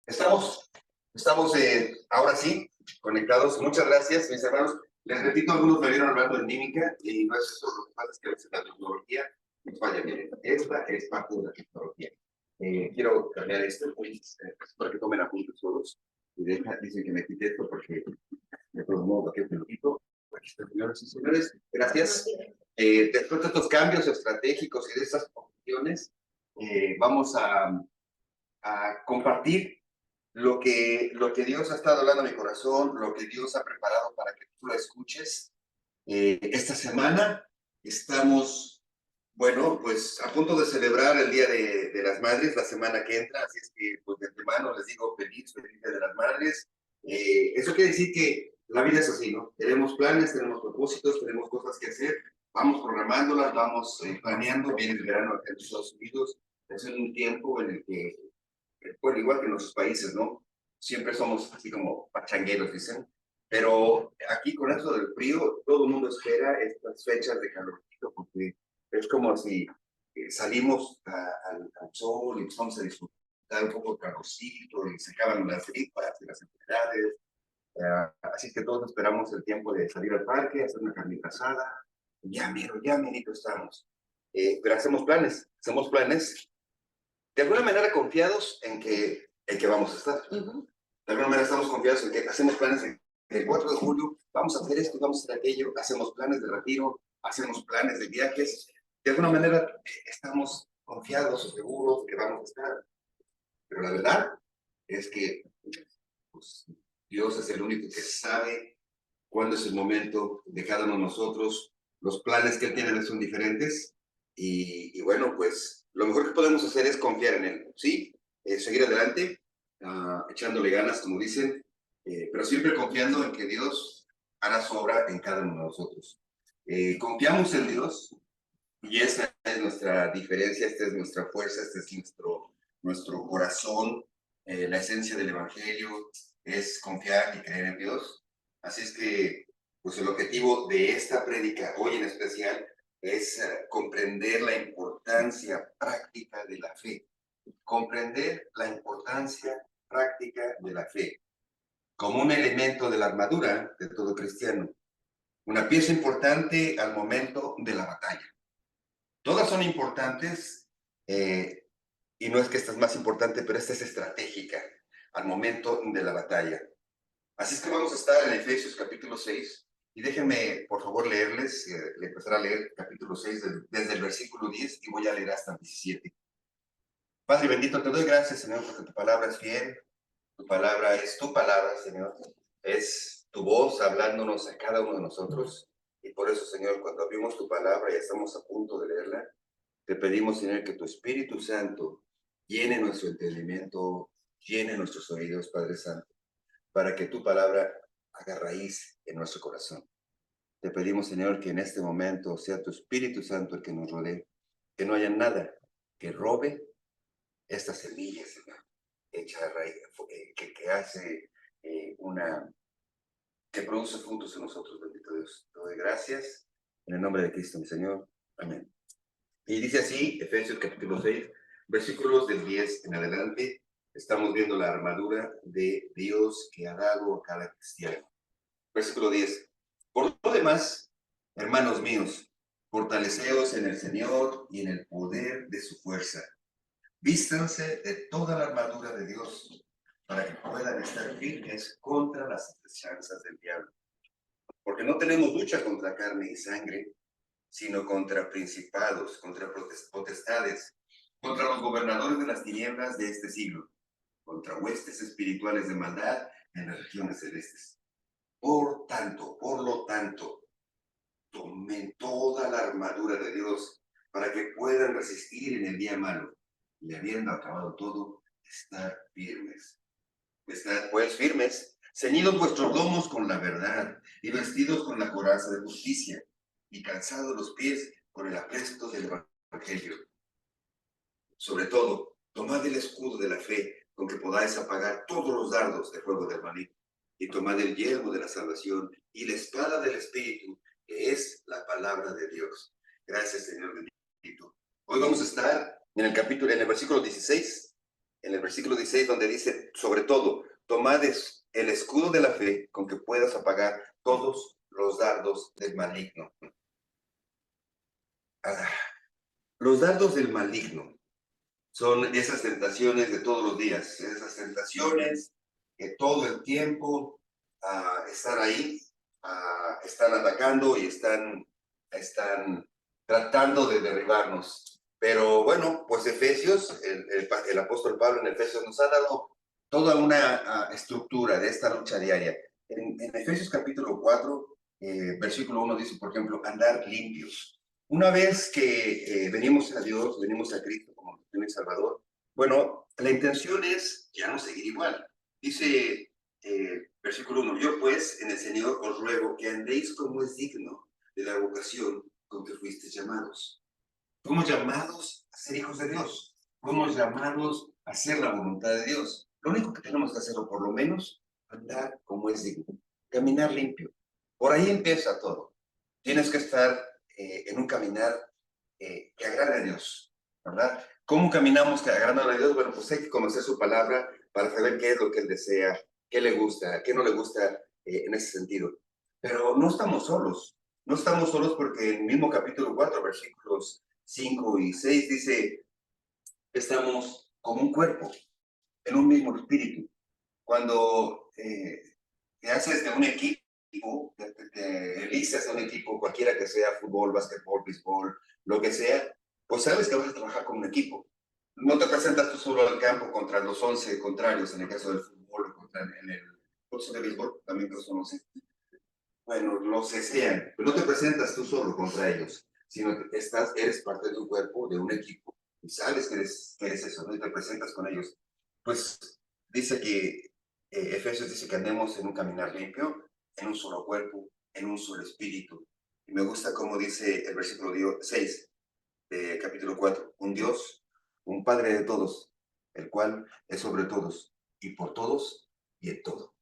Estamos, estamos ahora sí conectados. Muchas gracias, mis hermanos. Les repito, algunos me vieron hablando de mímica y no es eso. Lo que pasa es que a veces la tecnología nos falla. Miren, esta es parte de la tecnología. Quiero cambiar esto para que tomen apuntes todos. Dicen que me quite esto porque de todos modos aquí te lo quito. Aquí están, señoras y señores. Gracias. Después de estos cambios estratégicos y de estas opciones, vamos a compartir lo que Dios ha estado hablando a mi corazón, lo que Dios ha preparado para que tú lo escuches. Esta semana estamos, bueno, pues a punto de celebrar el Día de las Madres, la semana que entra, así es que pues de antemano les digo feliz Día de las Madres. Eso quiere decir que la vida es así, ¿no? Tenemos planes, tenemos propósitos, tenemos cosas que hacer, vamos programándolas, vamos planeando, viene el verano acá en Estados Unidos, es un tiempo en el que bueno, igual que en nuestros países, ¿no? Siempre somos así como pachangueros, dicen. Pero aquí con eso del frío, todo el mundo espera estas fechas de calorcito, porque es como si salimos al sol y empezamos a disfrutar un poco de calorcito y se acaban las gripas y las enfermedades. Así que todos esperamos el tiempo de salir al parque, hacer una carnita asada. Ya, merito estamos. Pero hacemos planes de alguna manera confiados en que vamos a estar. De alguna manera estamos confiados en que hacemos planes en que el 4 de julio vamos a hacer esto, vamos a hacer aquello, hacemos planes de retiro, hacemos planes de viajes. De alguna manera estamos confiados o seguros que vamos a estar. Pero la verdad es que pues, Dios es el único que sabe cuándo es el momento de cada uno de nosotros. Los planes que Él tiene son diferentes y bueno, pues lo mejor que podemos hacer es confiar en Él, ¿sí? Seguir adelante, echándole ganas, como dicen, pero siempre confiando en que Dios hará su obra en cada uno de nosotros. Confiamos en Dios y esa es nuestra diferencia, esta es nuestra fuerza, este es nuestro corazón, la esencia del Evangelio es confiar y creer en Dios. Así es que, pues el objetivo de esta prédica hoy en especial es comprender la importancia práctica de la fe. Comprender la importancia práctica de la fe como un elemento de la armadura de todo cristiano. Una pieza importante al momento de la batalla. Todas son importantes y no es que esta es más importante, pero esta es estratégica al momento de la batalla. Así es que vamos a estar en Efesios capítulo 6 y déjenme por favor leerles, empezar a leer capítulo 6 desde el versículo 10 y voy a leer hasta el 17. Padre bendito, te doy gracias, Señor, porque tu palabra es fiel, tu palabra es tu palabra, Señor, es tu voz hablándonos a cada uno de nosotros y por eso, Señor, cuando abrimos tu palabra y estamos a punto de leerla, te pedimos, Señor, que tu Espíritu Santo llene nuestro entendimiento, llene nuestros oídos, Padre Santo, para que tu palabra haga raíz en nuestro corazón. Te pedimos, Señor, que en este momento sea tu Espíritu Santo el que nos rodee, que no haya nada que robe esta semilla, Señor, hecha raíz, que hace que produce frutos en nosotros, bendito Dios. Te doy gracias en el nombre de Cristo, mi Señor. Amén. Y dice así, Efesios capítulo 6, versículos del 10 en adelante, estamos viendo la armadura de Dios que ha dado a cada cristiano. Versículo 10. Por lo demás, hermanos míos, fortaleceos en el Señor y en el poder de su fuerza. Vístanse de toda la armadura de Dios para que puedan estar firmes contra las acechanzas del diablo. Porque no tenemos lucha contra carne y sangre, sino contra principados, contra potestades, contra los gobernadores de las tinieblas de este siglo, contra huestes espirituales de maldad en las regiones celestes. Por lo tanto, tomen toda la armadura de Dios para que puedan resistir en el día malo y habiendo acabado todo, estar firmes. Estad pues firmes, ceñidos vuestros lomos con la verdad y vestidos con la coraza de justicia y calzados los pies con el apresto del evangelio. Sobre todo, tomad el escudo de la fe con que podáis apagar todos los dardos de fuego del maligno y tomad el yelmo de la salvación y la espada del Espíritu, que es la palabra de Dios. Gracias, Señor bendito. Hoy vamos a estar en el versículo 16 en el versículo 16, donde dice, sobre todo, tomad el escudo de la fe con que puedas apagar todos los dardos del maligno. Los dardos del maligno son esas tentaciones de todos los días, esas tentaciones que todo el tiempo están ahí, están atacando y están tratando de derribarnos. Pero bueno, pues Efesios, el apóstol Pablo en Efesios nos ha dado toda una estructura de esta lucha diaria. En Efesios capítulo 4, versículo 1 dice, por ejemplo, andar limpios. Una vez que venimos a Dios, venimos a Cristo como Señor y Salvador, bueno, la intención es ya no seguir igual. Dice versículo 1, yo pues en el Señor os ruego que andéis como es digno de la vocación con que fuisteis llamados. Fuimos llamados a ser hijos de Dios. Fuimos llamados a hacer la voluntad de Dios. Lo único que tenemos que hacer, o por lo menos, andar como es digno. Caminar limpio. Por ahí empieza todo. Tienes que estar en un caminar que agrade a Dios, ¿verdad? ¿Cómo caminamos que agrada a Dios? Bueno, pues hay que conocer su palabra para saber qué es lo que Él desea, qué le gusta, qué no le gusta en ese sentido. Pero no estamos solos. No estamos solos porque en el mismo capítulo 4, versículos 5 y 6 dice, estamos como un cuerpo, en un mismo espíritu. Cuando te haces de un equipo, te eliges a un equipo, cualquiera que sea, fútbol, básquetbol, béisbol, lo que sea, pues sabes que vas a trabajar con un equipo. No te presentas tú solo al campo contra los 11 contrarios, en el caso del fútbol, o contra en el curso de béisbol, también que no sé. Bueno, los que sean, pero no te presentas tú solo contra ellos, sino que eres parte de un cuerpo, de un equipo, y sabes que eres eso, ¿no? Y te presentas con ellos. Pues dice que Efesios dice que andemos en un caminar limpio, en un solo cuerpo, en un solo espíritu. Y me gusta como dice el versículo 6 de capítulo 4, un Dios, un Padre de todos, el cual es sobre todos, y por todos, y en todo.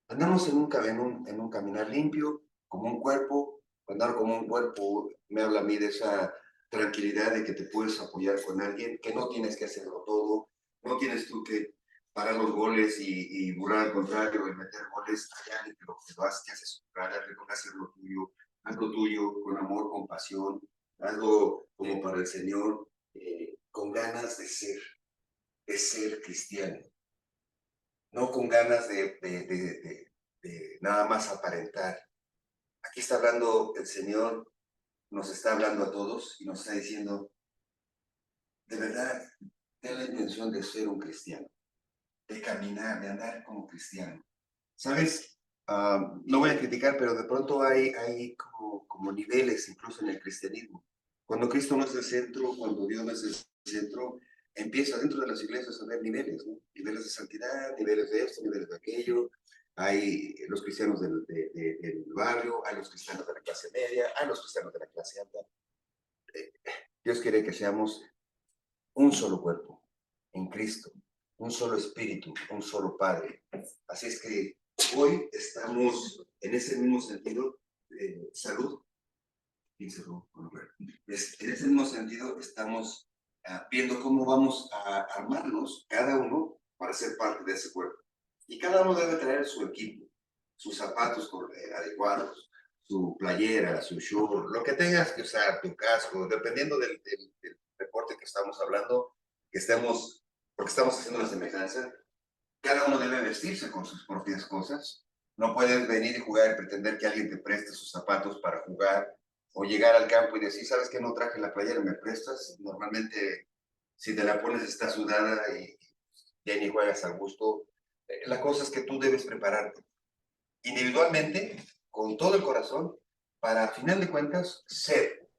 Andamos en un caminar limpio, como un cuerpo. Andar como un cuerpo me habla a mí de esa tranquilidad de que te puedes apoyar con alguien, que no tienes que hacerlo todo, no tienes tú que parar los goles y burlar al contrario y meter goles allá alguien que lo que hace su cara, te toca hacer lo tuyo, haz lo tuyo con amor, con pasión, hazlo como para el Señor, con ganas de ser cristiano, no con ganas de nada más aparentar. Aquí está hablando el Señor, nos está hablando a todos y nos está diciendo, de verdad, ten la intención de ser un cristiano, de caminar, de andar como cristiano. ¿Sabes? No voy a criticar, pero de pronto hay como niveles incluso en el cristianismo. Cuando Cristo no es el centro, cuando Dios no es el centro, empieza dentro de las iglesias a haber niveles, ¿no? Niveles de santidad, niveles de esto, niveles de aquello. Hay los cristianos del barrio, hay los cristianos de la clase media, hay los cristianos de la clase alta. Dios quiere que seamos un solo cuerpo en Cristo, un solo espíritu, un solo Padre. Así es que hoy estamos en ese mismo sentido, salud, en ese mismo sentido estamos viendo cómo vamos a armarnos cada uno para ser parte de ese cuerpo. Y cada uno debe traer su equipo, sus zapatos adecuados, su playera, su short, lo que tengas que usar, tu casco, dependiendo del deporte que estamos hablando, porque estamos haciendo una semejanza, cada uno debe vestirse con sus propias cosas. No puedes venir y jugar y pretender que alguien te preste sus zapatos para jugar o llegar al campo y decir, ¿sabes qué? No traje la playera, ¿me prestas? Normalmente, si te la pones, está sudada y ya ni juegas al gusto. La cosa es que tú debes prepararte individualmente, con todo el corazón, para, a final de cuentas, ser,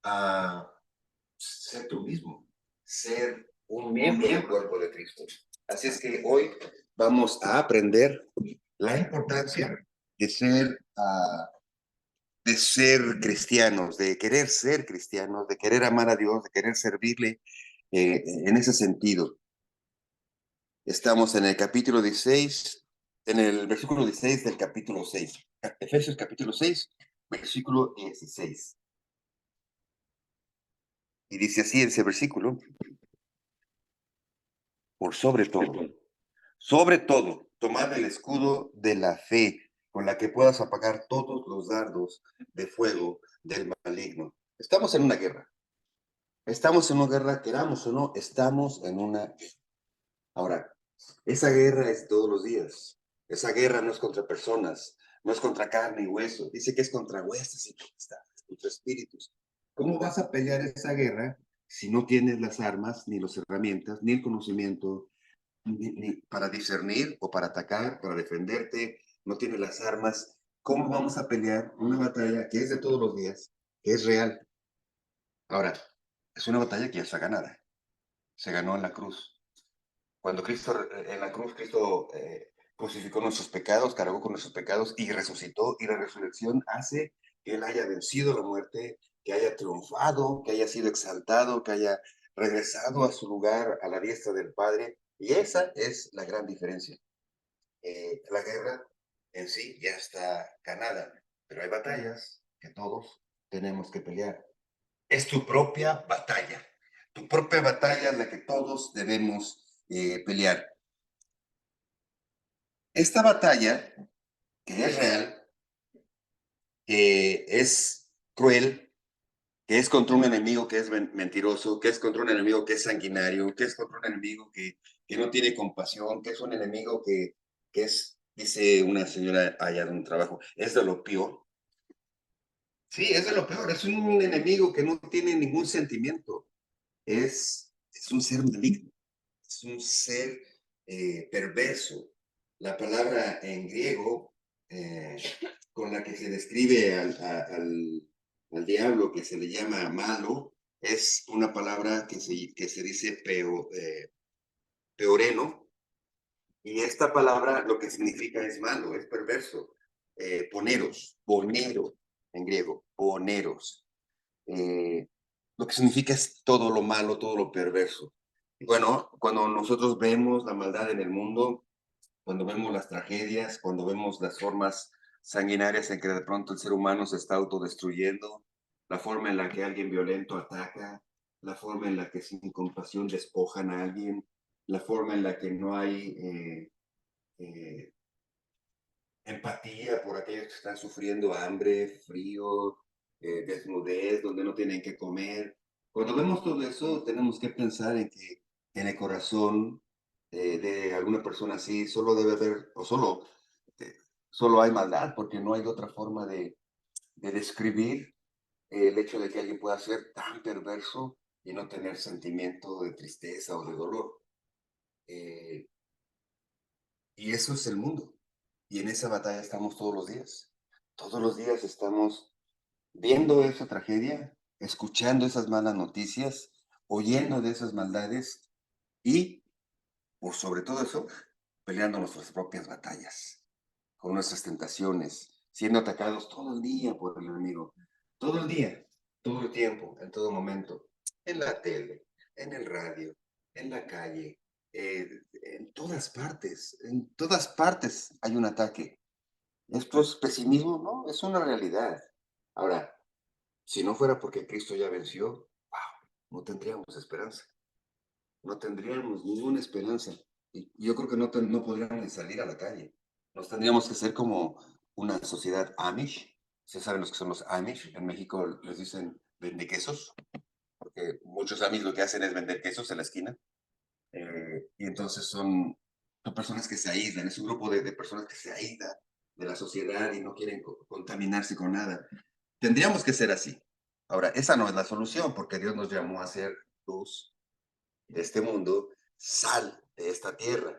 uh, ser tú mismo, ser un miembro del cuerpo de Cristo. Así es que hoy vamos a aprender la importancia de ser cristianos, de querer ser cristianos, de querer amar a Dios, de querer servirle en ese sentido. Estamos en el capítulo 16, en el versículo 16 del capítulo 6. Efesios capítulo 6, versículo 16. Y dice así ese versículo. por sobre todo, tomad el escudo de la fe, con la que puedas apagar todos los dardos de fuego del maligno. Estamos en una guerra. Estamos en una guerra, queramos o no, estamos en una guerra. Ahora, esa guerra es todos los días. Esa guerra no es contra personas, no es contra carne y hueso. Dice que es contra huestes y potestades, contra espíritus. ¿Cómo vas a pelear esa guerra si no tienes las armas, ni las herramientas, ni el conocimiento, ni para discernir o para atacar, para defenderte? No tienes las armas. ¿Cómo vamos a pelear una batalla que es de todos los días, que es real? Ahora, es una batalla que ya está ganada. Se ganó en la cruz. Cuando Cristo, en la cruz, Cristo crucificó nuestros pecados, cargó con nuestros pecados y resucitó. Y la resurrección hace que Él haya vencido la muerte, que haya triunfado, que haya sido exaltado, que haya regresado a su lugar, a la diestra del Padre. Y esa es la gran diferencia. La guerra en sí ya está ganada, pero hay batallas que todos tenemos que pelear. Es tu propia batalla en la que todos debemos pelear. Esta batalla, que es real, que es cruel, que es contra un enemigo que es mentiroso, que es contra un enemigo que es sanguinario, que es contra un enemigo que no tiene compasión, que es un enemigo que es, dice una señora allá de un trabajo, es de lo peor. Sí, es de lo peor, es un enemigo que no tiene ningún sentimiento, es un ser maligno, es un ser perverso. La palabra en griego con la que se describe al diablo, que se le llama malo, es una palabra que se dice peoreno, y esta palabra lo que significa es malo, es perverso. Poneros, ponero en griego, poneros. Eh, lo que significa es todo lo malo, todo lo perverso. Y bueno, cuando nosotros vemos la maldad en el mundo, cuando vemos las tragedias, cuando vemos las formas sanguinarias en que de pronto el ser humano se está autodestruyendo, la forma en la que alguien violento ataca, la forma en la que sin compasión despojan a alguien, la forma en la que no hay eh, empatía por aquellos que están sufriendo hambre, frío, desnudez, donde no tienen que comer. Cuando vemos todo eso, tenemos que pensar en que en el corazón de alguna persona así solo debe haber, o eh, solo hay maldad, porque no hay otra forma de describir el hecho de que alguien pueda ser tan perverso y no tener sentimiento de tristeza o de dolor. Eh, y eso es el mundo. Y en esa batalla estamos todos los días. Todos los días estamos viendo esa tragedia, escuchando esas malas noticias, oyendo de esas maldades y, por sobre todo eso, peleando nuestras propias batallas, con nuestras tentaciones, siendo atacados todo el día por el enemigo. Todo el día, todo el tiempo, en todo momento, en la tele, en el radio, en la calle, en todas partes hay un ataque. Esto es pesimismo, no, es una realidad. Ahora, si no fuera porque Cristo ya venció, wow, no tendríamos esperanza, no tendríamos ninguna esperanza. Y yo creo que no podríamos ni salir a la calle. Nos tendríamos que ser como una sociedad Amish. ¿Ustedes saben los que son los Amish? En México les dicen vende quesos, porque muchos Amish lo que hacen es vender quesos en la esquina. Y entonces son personas que se aíslan, es un grupo de personas que se aíslan de la sociedad y no quieren contaminarse con nada. Tendríamos que ser así. Ahora, esa no es la solución, porque Dios nos llamó a ser luz de este mundo, sal de esta tierra.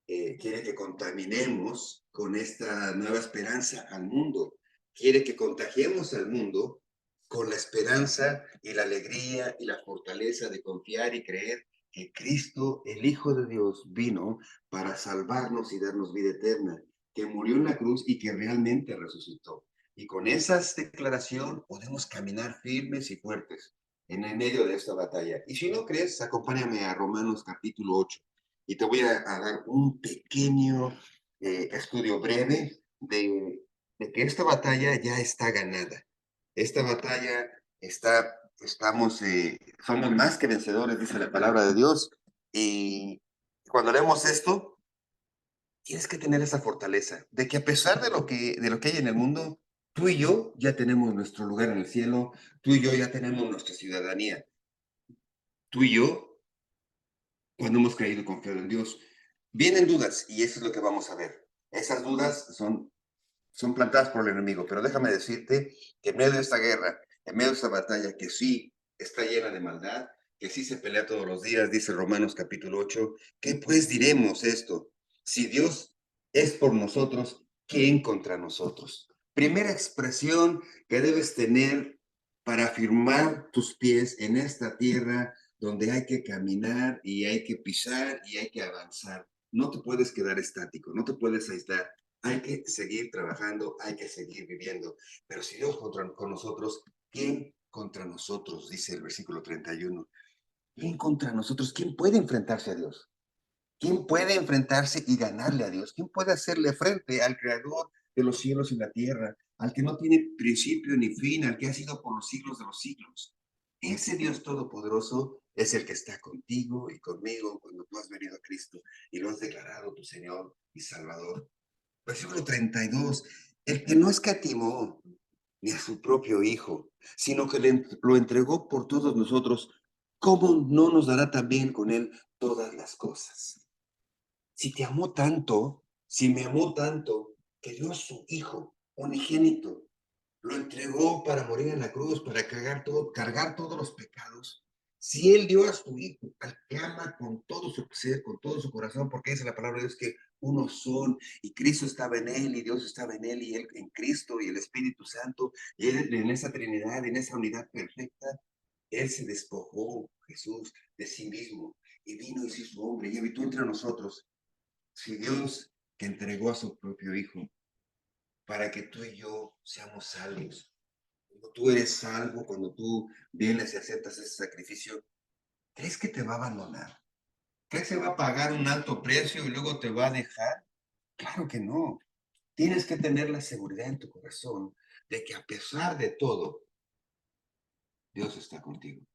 Quiere que contaminemos con esta nueva esperanza al mundo. Quiere que contagiemos al mundo con la esperanza y la alegría y la fortaleza de confiar y creer que Cristo, el Hijo de Dios, vino para salvarnos y darnos vida eterna, que murió en la cruz y que realmente resucitó. Y con esa declaración podemos caminar firmes y fuertes en el medio de esta batalla. Y si no crees, acompáñame a Romanos capítulo 8 y te voy a dar un pequeño estudio breve de que esta batalla ya está ganada. Esta batalla somos más que vencedores, dice la palabra de Dios, y Cuando leemos esto, tienes que tener esa fortaleza de que a pesar de lo que hay en el mundo, tú y yo ya tenemos nuestro lugar en el cielo, tú y yo ya tenemos nuestra ciudadanía, tú y yo, cuando hemos creído y confiado en Dios, vienen dudas y eso es lo que vamos a ver. Esas dudas son plantadas por el enemigo, pero déjame decirte que en medio de esta guerra, en medio de esta batalla que sí está llena de maldad, que sí se pelea todos los días, dice Romanos capítulo 8, ¿qué pues diremos esto? Si Dios es por nosotros, ¿quién contra nosotros? Primera expresión que debes tener para afirmar tus pies en esta tierra donde hay que caminar y hay que pisar y hay que avanzar. No te puedes quedar estático, no te puedes aislar. Hay que seguir trabajando, hay que seguir viviendo. Pero si Dios con nosotros, ¿quién contra nosotros? Dice el versículo 31. ¿Quién contra nosotros? ¿Quién puede enfrentarse a Dios? ¿Quién puede enfrentarse y ganarle a Dios? ¿Quién puede hacerle frente al Creador de los cielos y la tierra? Al que no tiene principio ni fin, al que ha sido por los siglos de los siglos. Ese Dios todopoderoso es el que está contigo y conmigo cuando tú has venido a Cristo y lo has declarado tu Señor y Salvador. Versículo 32, el que no escatimó ni a su propio Hijo, sino que lo entregó por todos nosotros, ¿cómo no nos dará también con él todas las cosas? Si te amó tanto, si me amó tanto, que dio a su Hijo unigénito, lo entregó para morir en la cruz, para cargar todos los pecados. Si Él dio a su Hijo, al que ama con todo su ser, con todo su corazón, porque dice la palabra de Dios que unos son, y Cristo estaba en Él, y Dios estaba en Él, y Él en Cristo, y el Espíritu Santo, y Él en esa Trinidad, en esa unidad perfecta, Él se despojó, Jesús, de sí mismo, y vino y se hizo hombre, y habitó entre nosotros. Si Dios, que entregó a su propio Hijo, para que tú y yo seamos salvos, cuando tú eres salvo, cuando tú vienes y aceptas ese sacrificio, ¿crees que te va a abandonar? ¿Crees que va a pagar un alto precio y luego te va a dejar? Claro que no. Tienes que tener la seguridad en tu corazón de que a pesar de todo, Dios está contigo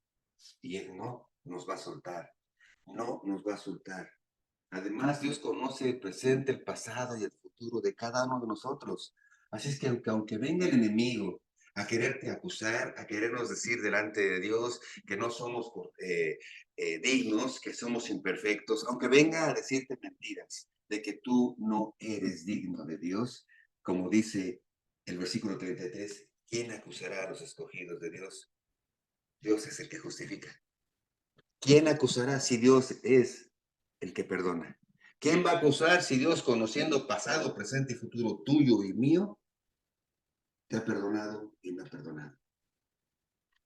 y Él no nos va a soltar, no nos va a soltar. Además, Dios conoce el presente, el pasado y el futuro de cada uno de nosotros. Así es que aunque venga el enemigo a quererte acusar, a querernos decir delante de Dios que no somos dignos, que somos imperfectos, aunque venga a decirte mentiras de que tú no eres digno de Dios, como dice el versículo 33, ¿quién acusará a los escogidos de Dios? Dios es el que justifica. ¿Quién acusará si Dios es el que perdona? ¿Quién va a acusar si Dios, conociendo pasado, presente y futuro tuyo y mío, te ha perdonado y me ha perdonado?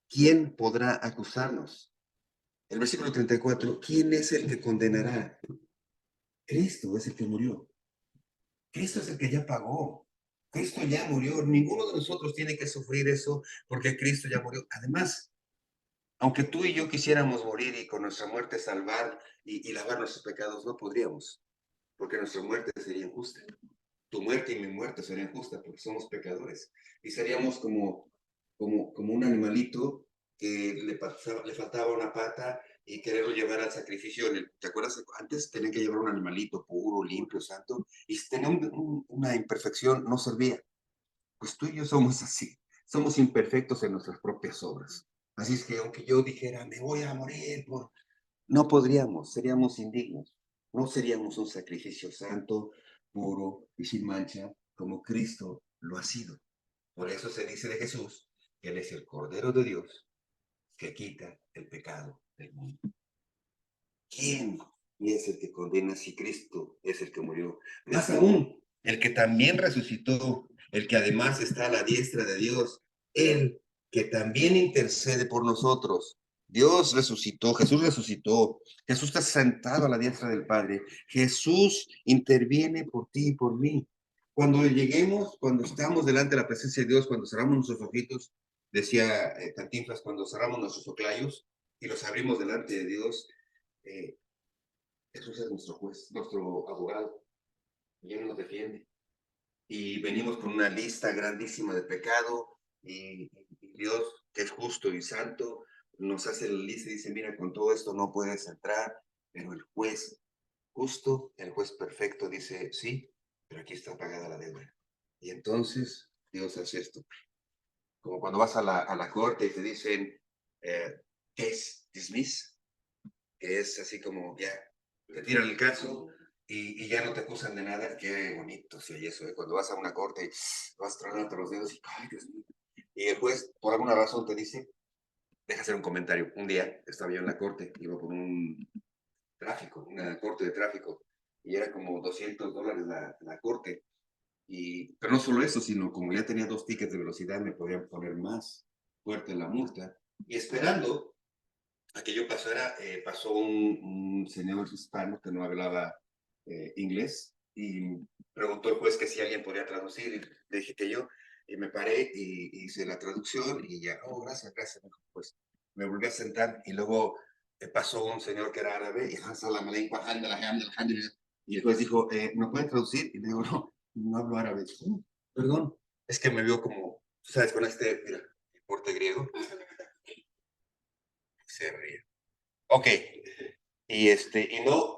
¿Quién podrá acusarnos? El versículo 34, ¿quién es el que condenará? Cristo es el que murió. Cristo es el que ya pagó. Cristo ya murió. Ninguno de nosotros tiene que sufrir eso porque Cristo ya murió. Además, aunque tú y yo quisiéramos morir y con nuestra muerte salvar y lavar nuestros pecados, no podríamos. Porque nuestra muerte sería injusta. Tu muerte y mi muerte sería injusta porque somos pecadores. Y seríamos como un animalito que le faltaba una pata y quererlo llevar al sacrificio. ¿Te acuerdas? Antes tenían que llevar un animalito puro, limpio, santo, y si tenía una imperfección, no servía. Pues tú y yo somos así. Somos imperfectos en nuestras propias obras. Así es que aunque yo dijera, me voy a morir por no podríamos, seríamos indignos. No seríamos un sacrificio santo, puro y sin mancha, como Cristo lo ha sido. Por eso se dice de Jesús que Él es el Cordero de Dios que quita el pecado del mundo. ¿Quién es el que condena si Cristo es el que murió? Más aún, el que también resucitó, el que además está a la diestra de Dios, el que también intercede por nosotros. Dios resucitó, Jesús está sentado a la diestra del Padre, Jesús interviene por ti y por mí. Cuando lleguemos, cuando estamos delante de la presencia de Dios, cuando cerramos nuestros ojitos, decía Cantinflas, cuando cerramos nuestros oclayos y los abrimos delante de Dios, eh, Jesús es nuestro juez, nuestro abogado, y Él nos defiende. Y venimos con una lista grandísima de pecado, y Dios, que es justo y santo, nos hace la lista y dice, mira, con todo esto no puedes entrar, pero el juez justo, el juez perfecto dice, sí, pero aquí está pagada la deuda. Y entonces Dios hace esto. Como cuando vas a la corte y te dicen, case dismiss, que es así como, ya, te tiran el caso y ya no te acusan de nada. Qué bonito si hay eso, ¿eh? Cuando vas a una corte y vas tronando los dedos y, ay, Dios mío. Y el juez, por alguna razón, te dice, deja hacer un comentario. Un día estaba yo en la corte, iba por un tráfico, una corte de tráfico, y era como $200 la corte. Pero no solo eso, sino como ya tenía 2 tickets de velocidad, me podían poner más fuerte la multa. Y esperando a que yo pasara, pasó un señor hispano que no hablaba inglés y preguntó al juez que si alguien podía traducir. Y le dije que yo, y me paré y hice la traducción y ya, oh, gracias, gracias. Pues me volví a sentar y luego pasó un señor que era árabe y el juez dijo, ¿me pueden traducir? Y le digo, no, no hablo árabe. Perdón, es que me vio como, tú sabes, con este, mira, porte griego. Se ríe. Ok, y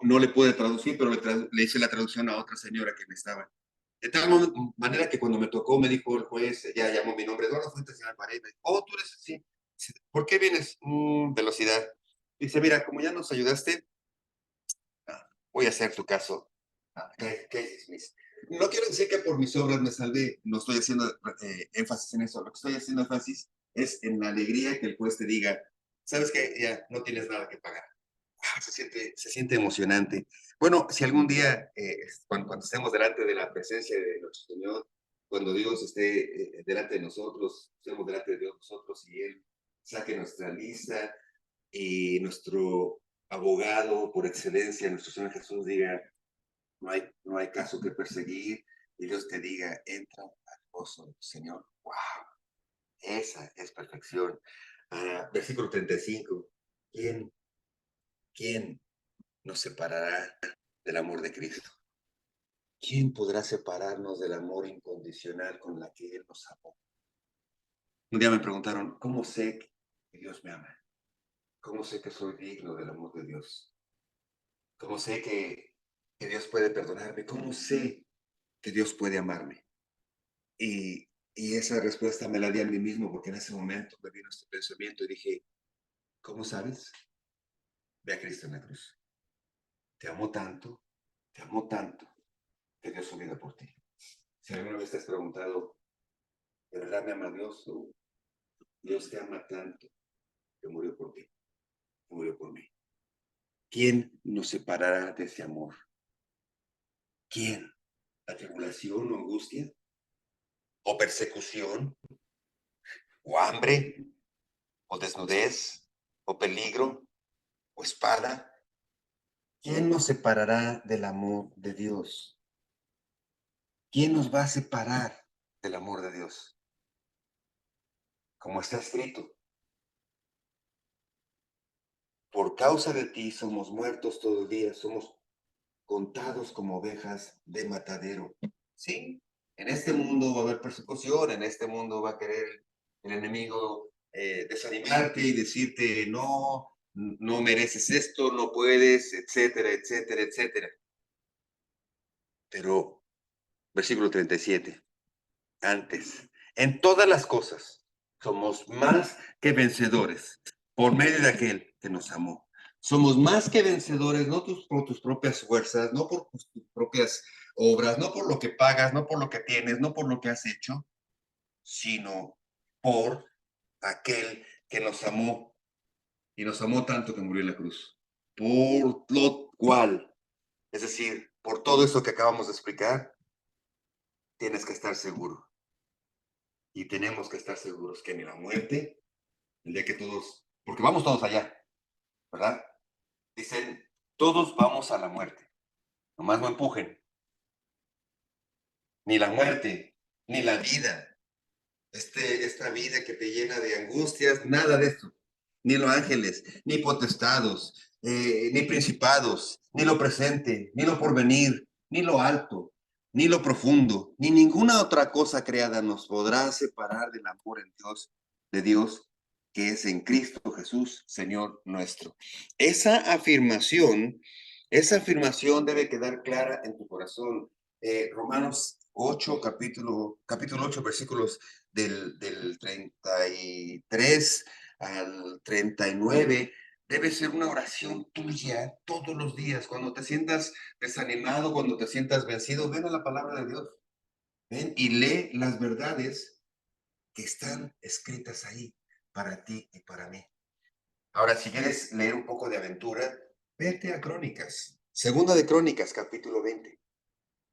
no le pude traducir, pero le hice la traducción a otra señora que me estaba. De tal manera que cuando me tocó, me dijo el juez, ya llamó mi nombre, Eduardo Fuentes, señor Pared. Oh, tú eres así. ¿Por qué vienes? Velocidad. Dice, mira, como ya nos ayudaste, voy a hacer tu caso. ¿Qué es, Miss? No quiero decir que por mis obras me salvé, no estoy haciendo énfasis en eso. Lo que estoy haciendo énfasis es en la alegría que el juez te diga, ¿sabes qué? Ya no tienes nada que pagar. Se siente emocionante. Bueno, si algún día, cuando estemos delante de la presencia de nuestro Señor, cuando Dios esté delante de nosotros, estemos delante de Dios nosotros y Él saque nuestra lista y nuestro abogado por excelencia, nuestro Señor Jesús, diga, no hay caso que perseguir, y Dios te diga, entra al gozo del Señor. ¡Wow! Esa es perfección. Versículo 35. ¿Quién nos separará del amor de Cristo? ¿Quién podrá separarnos del amor incondicional con la que Él nos amó? Un día me preguntaron, ¿cómo sé que Dios me ama? ¿Cómo sé que soy digno del amor de Dios? ¿Cómo sé que Dios puede perdonarme? ¿Cómo sé que Dios puede amarme? Y esa respuesta me la di a mí mismo porque en ese momento me vino este pensamiento y dije, ¿cómo sabes? Ve a Cristo en la cruz. Te amo tanto, que dio su vida por ti. Si alguna vez te has preguntado, ¿de verdad me ama Dios? ¿O Dios te ama tanto que murió por ti, que murió por mí? ¿Quién nos separará de ese amor? ¿Quién? ¿La tribulación o angustia? ¿O persecución? ¿O hambre? ¿O desnudez? ¿O peligro? ¿O espada? ¿Quién nos separará del amor de Dios? ¿Quién nos va a separar del amor de Dios? Como está escrito, por causa de ti somos muertos todo el día, somos contados como ovejas de matadero. Sí, en este mundo va a haber persecución, en este mundo va a querer el enemigo desanimarte y decirte, no, no mereces esto, no puedes, etcétera, etcétera, etcétera. Pero, versículo 37, antes, en todas las cosas somos más que vencedores por medio de aquel que nos amó. Somos más que vencedores, no por tus propias fuerzas, no por tus propias obras, no por lo que pagas, no por lo que tienes, no por lo que has hecho, sino por aquel que nos amó y nos amó tanto que murió en la cruz. Por lo cual, es decir, por todo eso que acabamos de explicar, tienes que estar seguro. Y tenemos que estar seguros que ni la muerte, el día que todos, porque vamos todos allá, ¿verdad? Dicen, todos vamos a la muerte. Nomás no empujen. Ni la muerte, ni la vida. Esta vida que te llena de angustias, nada de esto. Ni los ángeles, ni potestados, ni principados, ni lo presente, ni lo porvenir, ni lo alto, ni lo profundo, ni ninguna otra cosa creada nos podrá separar del amor en Dios, de Dios, que es en Cristo Jesús, Señor nuestro. Esa afirmación Esa afirmación debe quedar clara en tu corazón. Romanos 8, capítulo 8, versículos del 33 al 39, debe ser una oración tuya todos los días. Cuando te sientas desanimado, cuando te sientas vencido, ven a la palabra de Dios. Ven y lee las verdades que están escritas ahí para ti y para mí. Ahora, si quieres leer un poco de aventura, vete a Crónicas. Segunda de Crónicas, capítulo 20.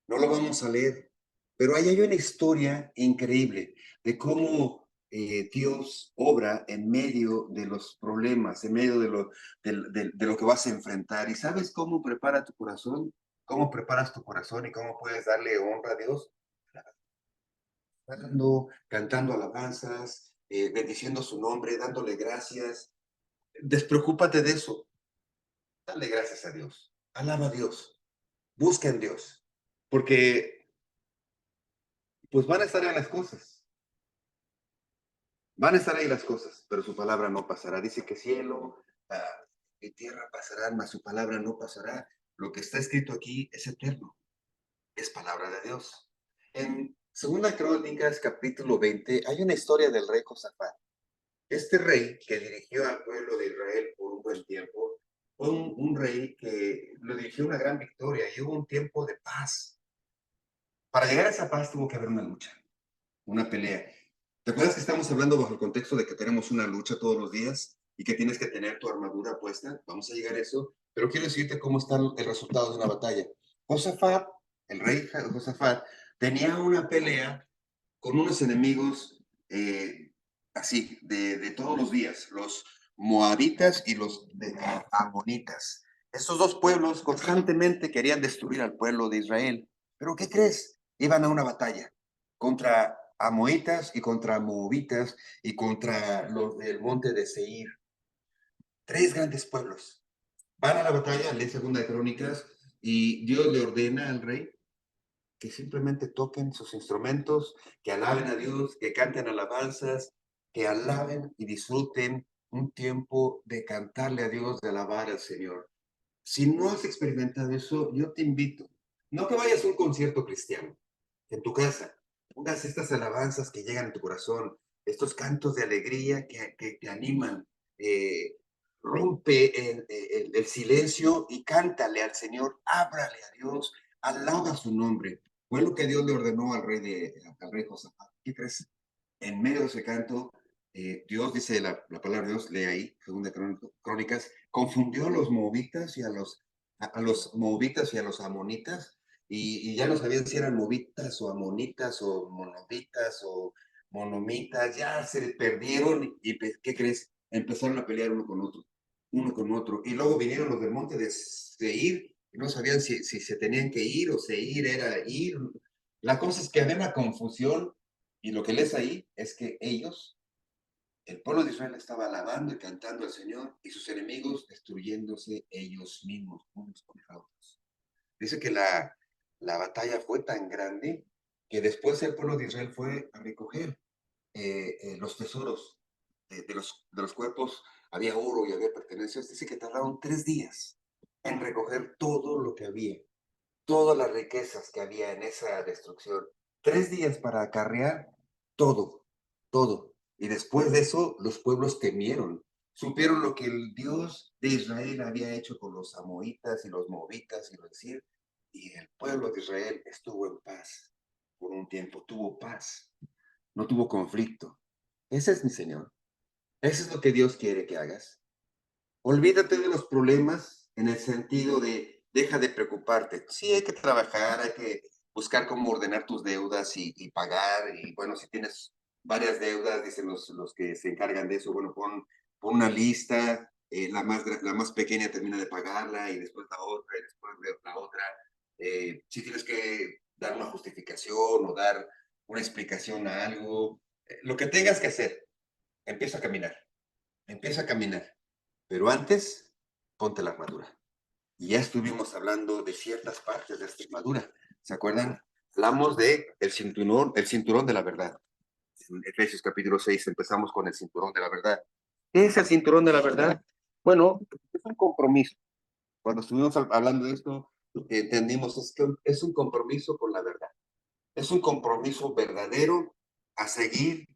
No lo vamos a leer, pero ahí hay una historia increíble de cómo Dios obra en medio de los problemas, en medio de lo que vas a enfrentar. ¿Y sabes cómo prepara tu corazón? ¿Cómo preparas tu corazón y cómo puedes darle honra a Dios? Cantando alabanzas, bendiciendo su nombre, dándole gracias. Despreocúpate de eso. Dale gracias a Dios. Alaba a Dios. Busca en Dios. Porque pues van a estar ahí las cosas. Van a estar ahí las cosas, pero su palabra no pasará. Dice que cielo y tierra pasarán, mas su palabra no pasará. Lo que está escrito aquí es eterno. Es palabra de Dios. En Segunda Crónicas, capítulo 20, hay una historia del rey Josafat. Este rey que dirigió al pueblo de Israel por un buen tiempo, fue un rey que lo dirigió una gran victoria y hubo un tiempo de paz. Para llegar a esa paz tuvo que haber una lucha, una pelea. ¿Te acuerdas que estamos hablando bajo el contexto de que tenemos una lucha todos los días y que tienes que tener tu armadura puesta? Vamos a llegar a eso, pero quiero decirte cómo está el resultado de una batalla. Josafat, el rey Josafat, tenía una pelea con unos enemigos así, de todos los días, los moabitas y los amonitas. Estos dos pueblos constantemente querían destruir al pueblo de Israel. ¿Pero qué crees? Iban a una batalla contra amonitas y contra moabitas y contra los del monte de Seir. Tres grandes pueblos. Van a la batalla, lee Segunda de Crónicas, y Dios le ordena al rey que simplemente toquen sus instrumentos, que alaben a Dios, que canten alabanzas, que alaben y disfruten un tiempo de cantarle a Dios, de alabar al Señor. Si no has experimentado eso, yo te invito, no que vayas a un concierto cristiano, en tu casa, pongas estas alabanzas que llegan a tu corazón, estos cantos de alegría que te animan, rompe el silencio y cántale al Señor, ábrale a Dios, alaba su nombre. Fue lo que Dios le ordenó al rey Josafat. ¿Qué crees? En medio de ese canto, Dios dice la palabra de Dios, lee ahí, segunda Crónicas, confundió a los moabitas y a los moabitas y a los amonitas, y ya no sabían si eran moabitas o amonitas o monobitas o monomitas, ya se perdieron y ¿qué crees? Empezaron a pelear uno con otro, y luego vinieron los del monte de Seir, y no sabían si se tenían que ir o Seir era ir. La cosa es que había una confusión y lo que lees ahí es que ellos, el pueblo de Israel, estaba alabando y cantando al Señor y sus enemigos destruyéndose ellos mismos, unos contra otros. Dice que la batalla fue tan grande que después el pueblo de Israel fue a recoger los tesoros de los cuerpos. Había oro y había pertenencias. Dice que tardaron 3 días en recoger todo lo que había, todas las riquezas que había en esa destrucción. 3 días para acarrear todo, todo. Y después de eso, los pueblos temieron. Supieron lo que el Dios de Israel había hecho con los amonitas y los moabitas y los decir, y el pueblo de Israel estuvo en paz por un tiempo, tuvo paz, no tuvo conflicto. Ese es mi Señor. Eso es lo que Dios quiere que hagas. Olvídate de los problemas en el sentido de deja de preocuparte. Sí, hay que trabajar, hay que buscar cómo ordenar tus deudas y pagar. Y bueno, si tienes varias deudas, dicen los que se encargan de eso, bueno, pon una lista, la más pequeña termina de pagarla y después la otra y después la otra. Si tienes que dar una justificación o dar una explicación a algo, lo que tengas que hacer, empieza a caminar, empieza a caminar. Pero antes, ponte la armadura. Y ya estuvimos hablando de ciertas partes de esta armadura. ¿Se acuerdan? Hablamos de el cinturón de la verdad. En Efesios capítulo 6 empezamos con el cinturón de la verdad. ¿Qué es el cinturón de la verdad? Bueno, es un compromiso. cuando estuvimos hablando de esto, lo que entendimos es que es un compromiso con la verdad. Es un compromiso verdadero a seguir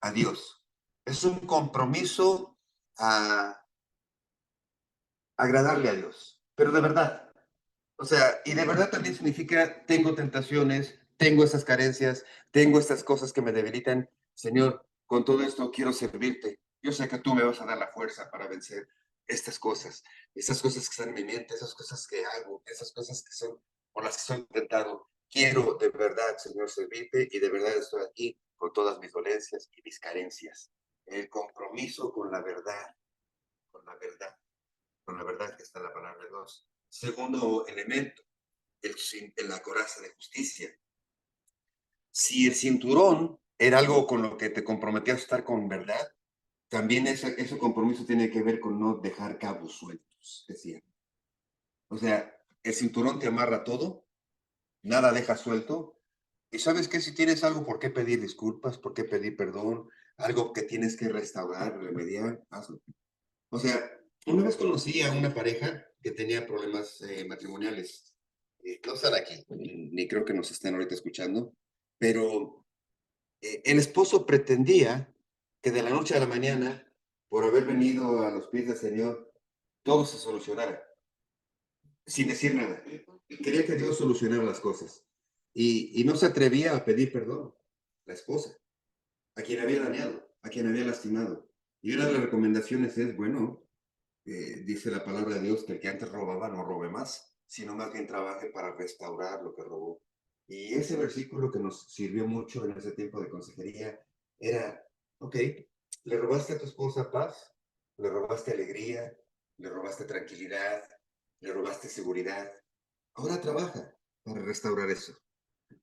a Dios. Es un compromiso a agradarle a Dios, pero de verdad. O sea, y de verdad también significa, tengo tentaciones, tengo esas carencias, tengo estas cosas que me debilitan. Señor, con todo esto quiero servirte. Yo sé que tú me vas a dar la fuerza para vencer estas cosas que están en mi mente, esas cosas que hago, esas cosas que son por las que soy tentado. Quiero de verdad, Señor, servirte y de verdad estoy aquí con todas mis dolencias y mis carencias. El compromiso con la verdad, con la verdad que está en la palabra de Dios. Segundo elemento, la coraza de justicia. Si el cinturón era algo con lo que te comprometías a estar con verdad, también ese compromiso tiene que ver con no dejar cabos sueltos, decía. O sea, el cinturón te amarra todo, nada deja suelto. Y sabes que si tienes algo por qué pedir disculpas, por qué pedir perdón, algo que tienes que restaurar, remediar, hazlo. O sea, una vez conocí a una pareja que tenía problemas matrimoniales. No están aquí, ni creo que nos estén ahorita escuchando, pero el esposo pretendía que de la noche a la mañana, por haber venido a los pies del Señor, todo se solucionara, sin decir nada. Quería que Dios solucionara las cosas. Y no se atrevía a pedir perdón, la esposa, a quien había dañado, a quien había lastimado. Y una de las recomendaciones es, bueno, dice la palabra de Dios que el que antes robaba no robe más, sino más bien trabaje para restaurar lo que robó. Y ese versículo que nos sirvió mucho en ese tiempo de consejería era, ok, le robaste a tu esposa paz, le robaste alegría, le robaste tranquilidad, le robaste seguridad. Ahora trabaja para restaurar eso.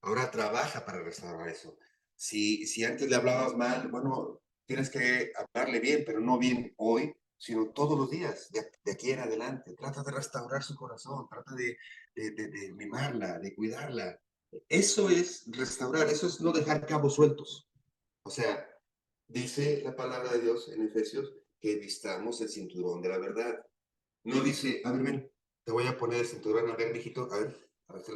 Ahora trabaja para restaurar eso. Si antes le hablabas mal, bueno, tienes que hablarle bien, pero no bien hoy, sino todos los días, de aquí en adelante. Trata de restaurar su corazón, trata de mimarla, de cuidarla. Eso es restaurar, eso es no dejar cabos sueltos. O sea, dice la palabra de Dios en Efesios que vistamos el cinturón de la verdad. No dice, a ver, ven, te voy a poner el cinturón, a ver, mijito, a ver,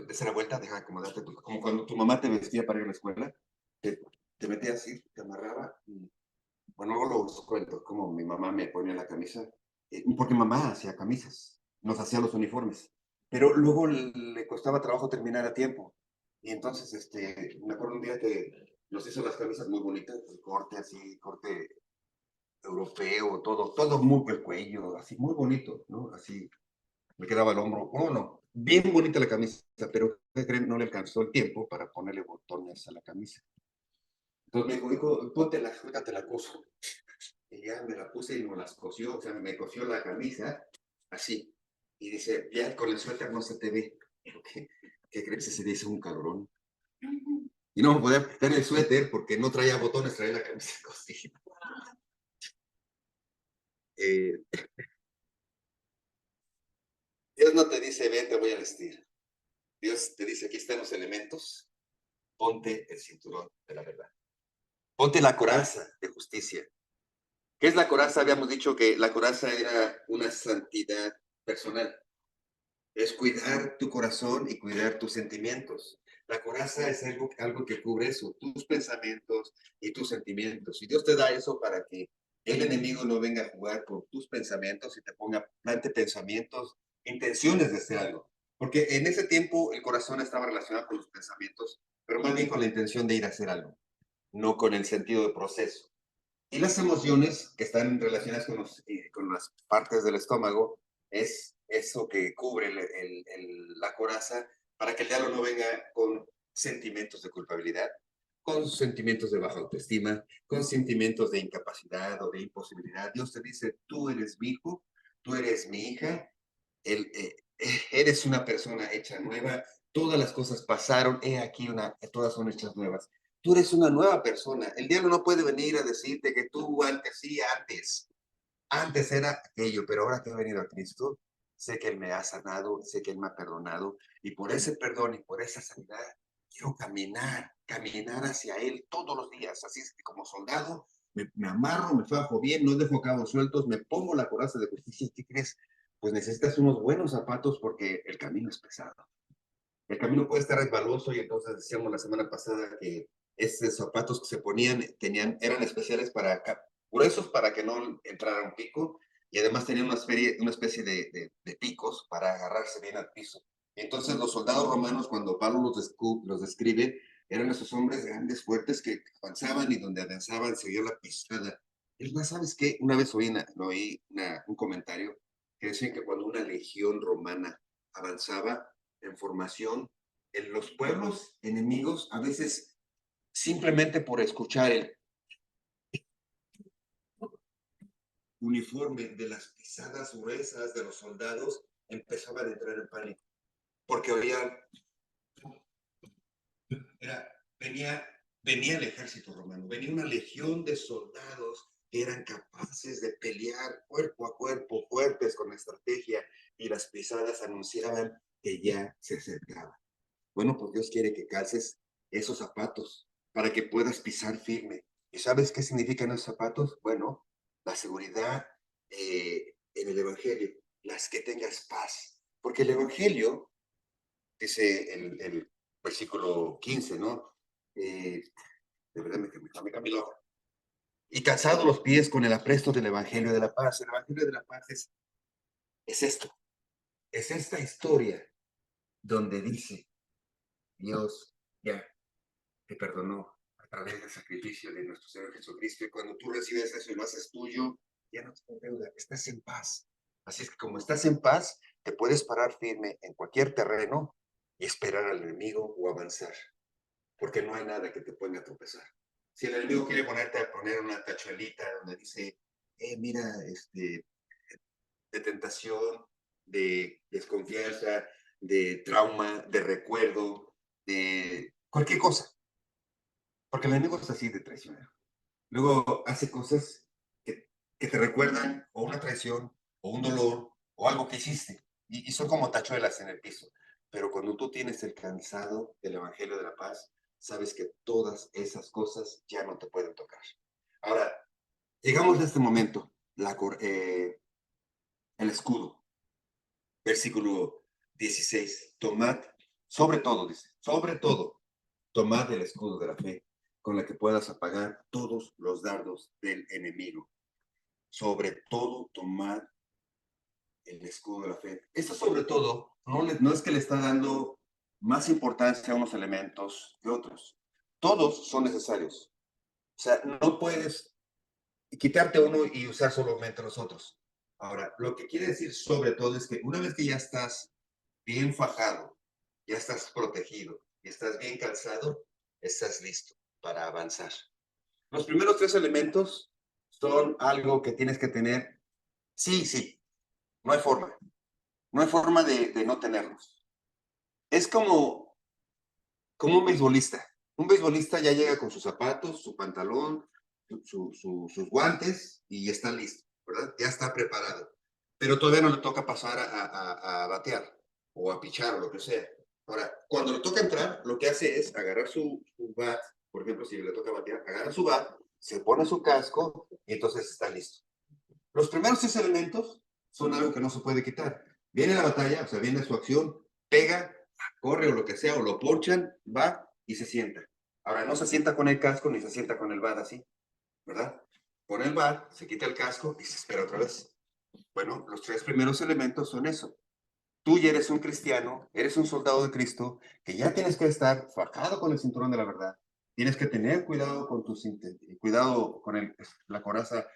des la vuelta, deja acomodarte, como cuando tu mamá te vestía para ir a la escuela, te metía así, te amarraba, y, bueno, luego los cuento, como mi mamá me ponía la camisa, porque mamá hacía camisas, nos hacía los uniformes, pero luego le costaba trabajo terminar a tiempo, y entonces, me acuerdo un día que nos hizo las camisas muy bonitas, el corte así, corte europeo, todo muy el cuello, así muy bonito, ¿no? Así me quedaba el hombro, oh no, bien bonita la camisa, pero no le alcanzó el tiempo para ponerle botones a la camisa. Entonces me dijo, hijo, póntela, ahorita te la coso. Y ya me la puse y me las cosió, o sea, me cosió la camisa así. Y dice, ya con el suéter no se te ve. ¿Qué crees? Se dice un cabrón. Y no me podía quitar el suéter porque no traía botones, traía la camisa cosida. Eh, Dios no te dice, ven, te voy a vestir. Dios te dice, aquí están los elementos, ponte el cinturón de la verdad. Ponte la coraza de justicia. ¿Qué es la coraza? Habíamos dicho que la coraza era una santidad personal. Es cuidar tu corazón y cuidar tus sentimientos. La coraza es algo que cubre eso, tus pensamientos y tus sentimientos. Y Dios te da eso para que el enemigo no venga a jugar con tus pensamientos y te ponga plante pensamientos, intenciones de hacer algo. Porque en ese tiempo el corazón estaba relacionado con los pensamientos, pero más bien con la intención de ir a hacer algo, no con el sentido de proceso. Y las emociones que están relacionadas con las partes del estómago es eso que cubre la coraza para que el diablo no venga con sentimientos de culpabilidad, con sentimientos de baja autoestima, con sentimientos de incapacidad o de imposibilidad. Dios te dice, tú eres mi hijo, tú eres mi hija, eres una persona hecha nueva, todas las cosas pasaron, he aquí todas son hechas nuevas. Tú eres una nueva persona. El diablo no puede venir a decirte que tú antes sí, antes era aquello, pero ahora que he venido a Cristo, sé que Él me ha sanado, sé que Él me ha perdonado, y por ese perdón y por esa sanidad, quiero caminar hacia Él todos los días. Así es que como soldado, me amarro, me fajo bien, no dejo cabos sueltos, me pongo la coraza de justicia. ¿Qué crees? pues necesitas unos buenos zapatos porque el camino es pesado. El camino puede estar resbaloso y entonces decíamos la semana pasada que esos zapatos que se ponían eran especiales para gruesos para que no entrara un pico y además tenían una especie de picos para agarrarse bien al piso. Entonces los soldados romanos, cuando Pablo los describe, eran esos hombres grandes, fuertes, que avanzaban y donde avanzaban se oía la pisada. Es más, ¿sabes qué? Una vez un comentario que decía que cuando una legión romana avanzaba en formación, en los pueblos enemigos, a veces simplemente por escuchar el uniforme de las pisadas gruesas de los soldados, empezaban a entrar en pánico, porque oían, era, venía, venía el ejército romano, venía una legión de soldados que eran capaces de pelear cuerpo a cuerpo, fuertes con estrategia, y las pisadas anunciaban que ya se acercaba. Bueno, pues Dios quiere que calces esos zapatos para que puedas pisar firme. ¿Y sabes qué significan esos zapatos? Bueno, la seguridad en el Evangelio, las que tengas paz. Porque el Evangelio, dice el versículo 15, ¿no? De verdad me cambió la hoja. Y calzado los pies con el apresto del Evangelio de la paz. El Evangelio de la paz es esto, es esta historia donde dice Dios ya te perdonó a través del sacrificio de nuestro Señor Jesucristo. Y cuando tú recibes eso y lo haces tuyo, ya no te deuda, estás en paz. Así es que como estás en paz, te puedes parar firme en cualquier terreno y esperar al enemigo o avanzar, porque no hay nada que te ponga a tropezar. Si el enemigo quiere poner una tachuelita donde dice, mira, de tentación, de desconfianza, de trauma, de recuerdo, de cualquier cosa, porque el enemigo es así de traicionero. Luego hace cosas que te recuerdan o una traición o un dolor o algo que hiciste. Y son como tachuelas en el piso. Pero cuando tú tienes el cansado del Evangelio de la Paz, sabes que todas esas cosas ya no te pueden tocar. Ahora, llegamos a este momento, el escudo, versículo 16. Tomad, sobre todo, dice, sobre todo, tomad el escudo de la fe, con la que puedas apagar todos los dardos del enemigo. Sobre todo, tomad el escudo de la fe. Esto sobre todo no es que le está dando más importancia a unos elementos que otros. Todos son necesarios. O sea, no puedes quitarte uno y usar solamente los otros. Ahora, lo que quiere decir sobre todo es que una vez que ya estás bien fajado, ya estás protegido y estás bien calzado, estás listo para avanzar. Los primeros tres elementos son algo que tienes que tener. Sí, sí, no hay forma. No hay forma de no tenerlos. Es como un beisbolista. Un beisbolista ya llega con sus zapatos, su pantalón, sus guantes y está listo, ¿verdad? Ya está preparado. Pero todavía no le toca pasar a batear o a pichar o lo que sea. Ahora, cuando le toca entrar, lo que hace es agarrar su bat, por ejemplo, si le toca batear, agarra su bat, se pone su casco y entonces está listo. Los primeros tres elementos son algo que no se puede quitar. Viene la batalla, o sea, viene su acción, pega, corre o lo que sea, o lo ponchan, va y se sienta. Ahora, no se sienta con el casco ni se sienta con el bat así, ¿verdad? Pone el bat, se quita el casco y se espera otra vez. Bueno, los tres primeros elementos son eso. Tú ya eres un cristiano, eres un soldado de Cristo, que ya tienes que estar fajado con el cinturón de la verdad. Tienes que tener cuidado con cuidado con la coraza,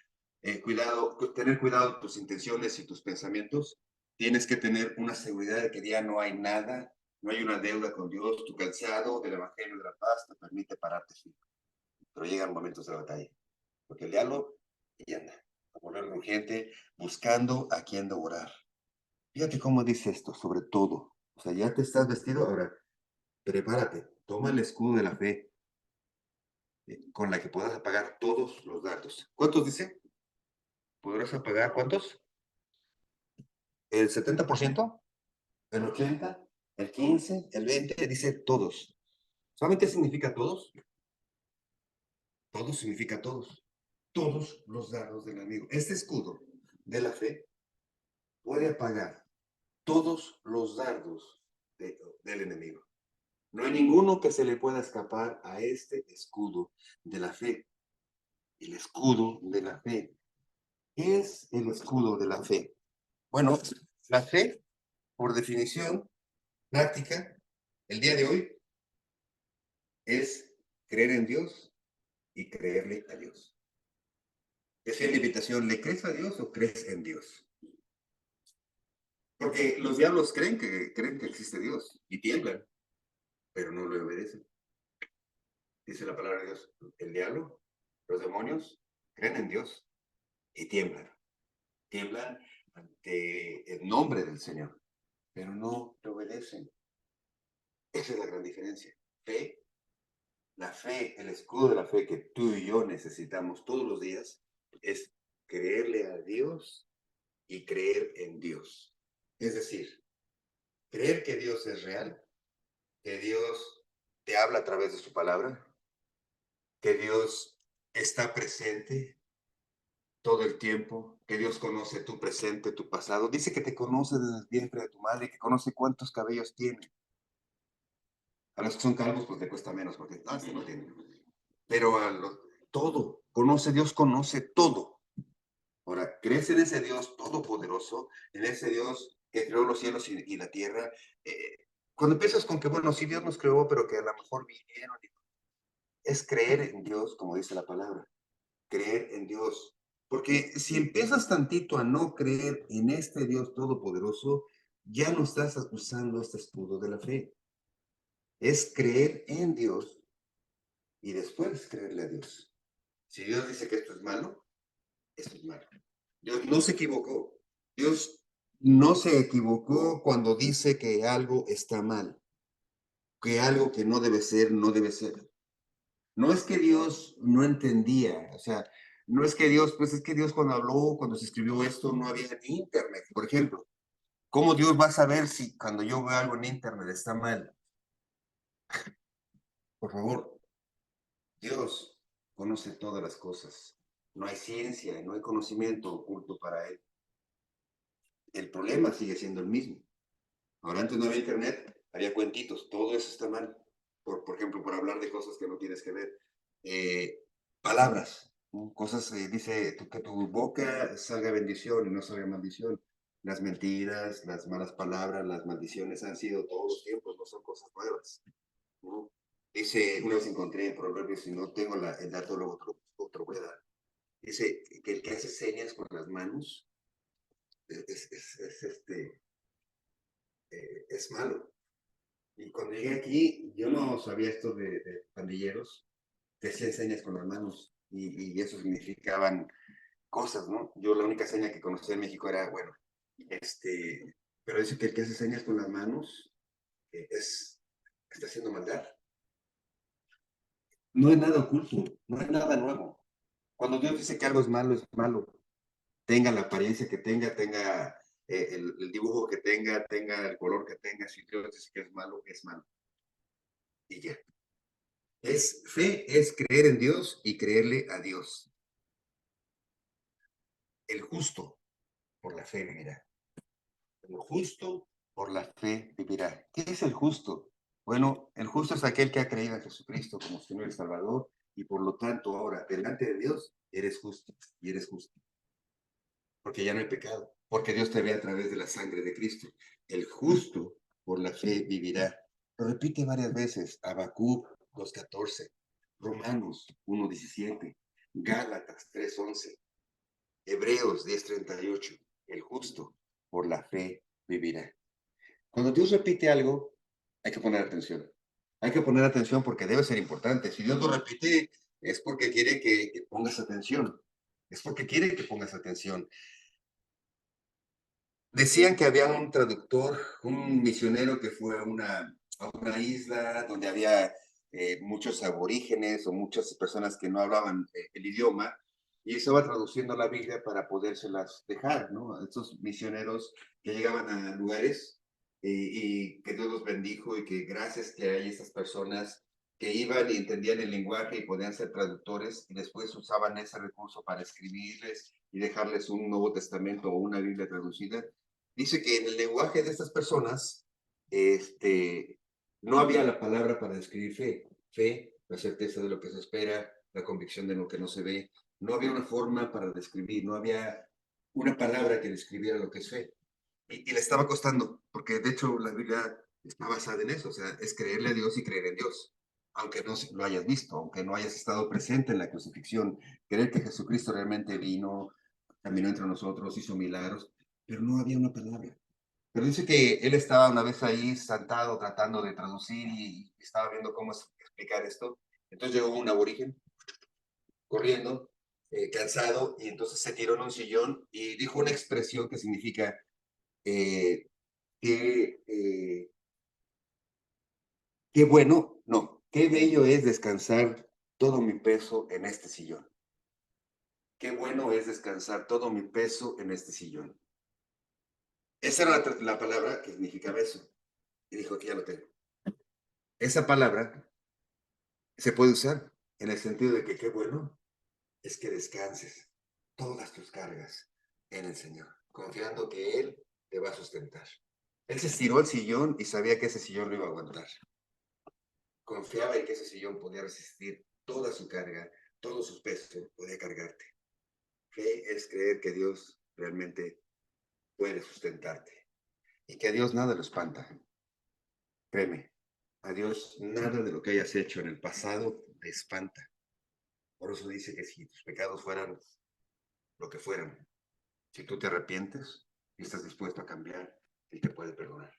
tener cuidado con tus intenciones y tus pensamientos. Tienes que tener una seguridad de que ya no hay nada, no hay una deuda con Dios. Tu calzado del Evangelio de la Paz te permite pararte firme. Pero llegan momentos de batalla, porque el diablo y anda, a volver urgente, buscando a quien devorar. Fíjate cómo dice esto, sobre todo. O sea, ya te estás vestido, ahora prepárate, toma el escudo de la fe con la que puedas apagar todos los dardos. ¿Cuántos dice? ¿Podrás apagar cuántos? ¿El 70%? ¿El 80%? ¿El 15%? ¿El 20%? Dice todos. ¿Saben qué significa todos? Todos significa todos. Todos los dardos del enemigo. Este escudo de la fe puede apagar todos los dardos del enemigo. No hay ninguno que se le pueda escapar a este escudo de la fe. El escudo de la fe. ¿Qué es el escudo de la fe? Bueno, la fe, por definición práctica, el día de hoy, es creer en Dios y creerle a Dios. Es la invitación, ¿le crees a Dios o crees en Dios? Porque los diablos creen que existe Dios y tiemblan, pero no le obedecen. Dice la palabra de Dios, el diablo, los demonios, creen en Dios y tiemblan. Tiemblan ante el nombre del Señor, pero no le obedecen. Esa es la gran diferencia. Fe, la fe, el escudo de la fe que tú y yo necesitamos todos los días es creerle a Dios y creer en Dios. Es decir, creer que Dios es real, que Dios te habla a través de su palabra, que Dios está presente todo el tiempo, que Dios conoce tu presente, tu pasado. Dice que te conoce desde el vientre de tu madre, que conoce cuántos cabellos tiene. A los que son calvos, pues le cuesta menos, porque este no tiene. Pero todo, Dios conoce todo. Ahora, ¿crees en ese Dios todopoderoso, en ese Dios que creó los cielos y la tierra? Cuando empiezas con que, bueno, sí, Dios nos creó, pero que a lo mejor vinieron, es creer en Dios, como dice la palabra, creer en Dios. Porque si empiezas tantito a no creer en este Dios todopoderoso, ya no estás usando este escudo de la fe. Es creer en Dios y después creerle a Dios. Si Dios dice que esto es malo, esto es malo. Dios no se equivocó. Dios no se equivocó cuando dice que algo está mal, que algo que no debe ser, no debe ser. No es que Dios no entendía, o sea, no es que Dios, pues es que Dios cuando habló, cuando se escribió esto, no había ni internet, por ejemplo. ¿Cómo Dios va a saber si cuando yo veo algo en internet está mal? Por favor, Dios conoce todas las cosas. No hay ciencia, no hay conocimiento oculto para Él. El problema sigue siendo el mismo. Ahora antes no había internet, había cuentitos, todo eso está mal. Por ejemplo, por hablar de cosas que no tienes que ver. Palabras, ¿no? Cosas, dice que tu boca salga bendición y no salga maldición. Las mentiras, las malas palabras, las maldiciones han sido todos los tiempos, no son cosas nuevas, ¿no? Dice, una vez encontré en Proverbios, si no tengo el dato, luego otro voy a dar. Dice que el que hace señas con las manos es malo. Y cuando llegué aquí, yo no sabía esto de pandilleros, que hacían señas con las manos y eso significaban cosas, ¿no? Yo la única seña que conocía en México era, bueno, pero dice que el que hace señas con las manos está haciendo maldad. No es nada oculto, no es nada nuevo. Cuando Dios dice que algo es malo, es malo. Tenga la apariencia que tenga el dibujo que tenga el color que tenga, si Dios dice que es malo. Y ya. Fe es creer en Dios y creerle a Dios. El justo por la fe vivirá. El justo por la fe vivirá. ¿Qué es el justo? Bueno, el justo es aquel que ha creído en Jesucristo como Señor y Salvador y por lo tanto ahora delante de Dios eres justo y eres justo. Porque ya no hay pecado, porque Dios te ve a través de la sangre de Cristo. El justo por la fe vivirá. Lo repite varias veces, Habacuc 2:14, Romanos 1:17, Gálatas 3:11, Hebreos 10:38, el justo por la fe vivirá. Cuando Dios repite algo, hay que poner atención. Hay que poner atención porque debe ser importante. Si Dios lo repite, es porque quiere que pongas atención. Es porque quiere que pongas atención. Decían que había un traductor, un misionero que fue a una isla donde había muchos aborígenes o muchas personas que no hablaban el idioma y estaba traduciendo la Biblia para podérselas dejar, ¿no? Estos misioneros que llegaban a lugares y que Dios los bendijo y que gracias que hay estas personas que iban y entendían el lenguaje y podían ser traductores y después usaban ese recurso para escribirles y dejarles un Nuevo Testamento o una Biblia traducida. Dice que en el lenguaje de estas personas, no había la palabra para describir fe. Fe, la certeza de lo que se espera, la convicción de lo que no se ve. No había una forma para describir, no había una palabra que describiera lo que es fe. Y le estaba costando, porque de hecho la Biblia está basada en eso, o sea, es creerle a Dios y creer en Dios. Aunque no lo hayas visto, aunque no hayas estado presente en la crucifixión, creer que Jesucristo realmente vino, caminó entre nosotros, hizo milagros, pero no había una palabra. Pero dice que él estaba una vez ahí sentado tratando de traducir y estaba viendo cómo explicar esto. Entonces llegó un aborigen corriendo, cansado, y entonces se tiró en un sillón y dijo una expresión que significa eh, que qué bueno, no, qué bello es descansar todo mi peso en este sillón. Qué bueno es descansar todo mi peso en este sillón. Esa era la palabra que significaba eso. Y dijo, aquí ya lo tengo. Esa palabra se puede usar en el sentido de que qué bueno es que descanses todas tus cargas en el Señor, confiando que Él te va a sustentar. Él se estiró al sillón y sabía que ese sillón lo iba a aguantar. Confiaba en que ese sillón podía resistir toda su carga, todo su peso podía cargarte. Fe es creer que Dios realmente puede sustentarte y que a Dios nada lo espanta. Créeme, a Dios nada de lo que hayas hecho en el pasado te espanta. Por eso dice que si tus pecados fueran lo que fueran, si tú te arrepientes y estás dispuesto a cambiar, Él te puede perdonar.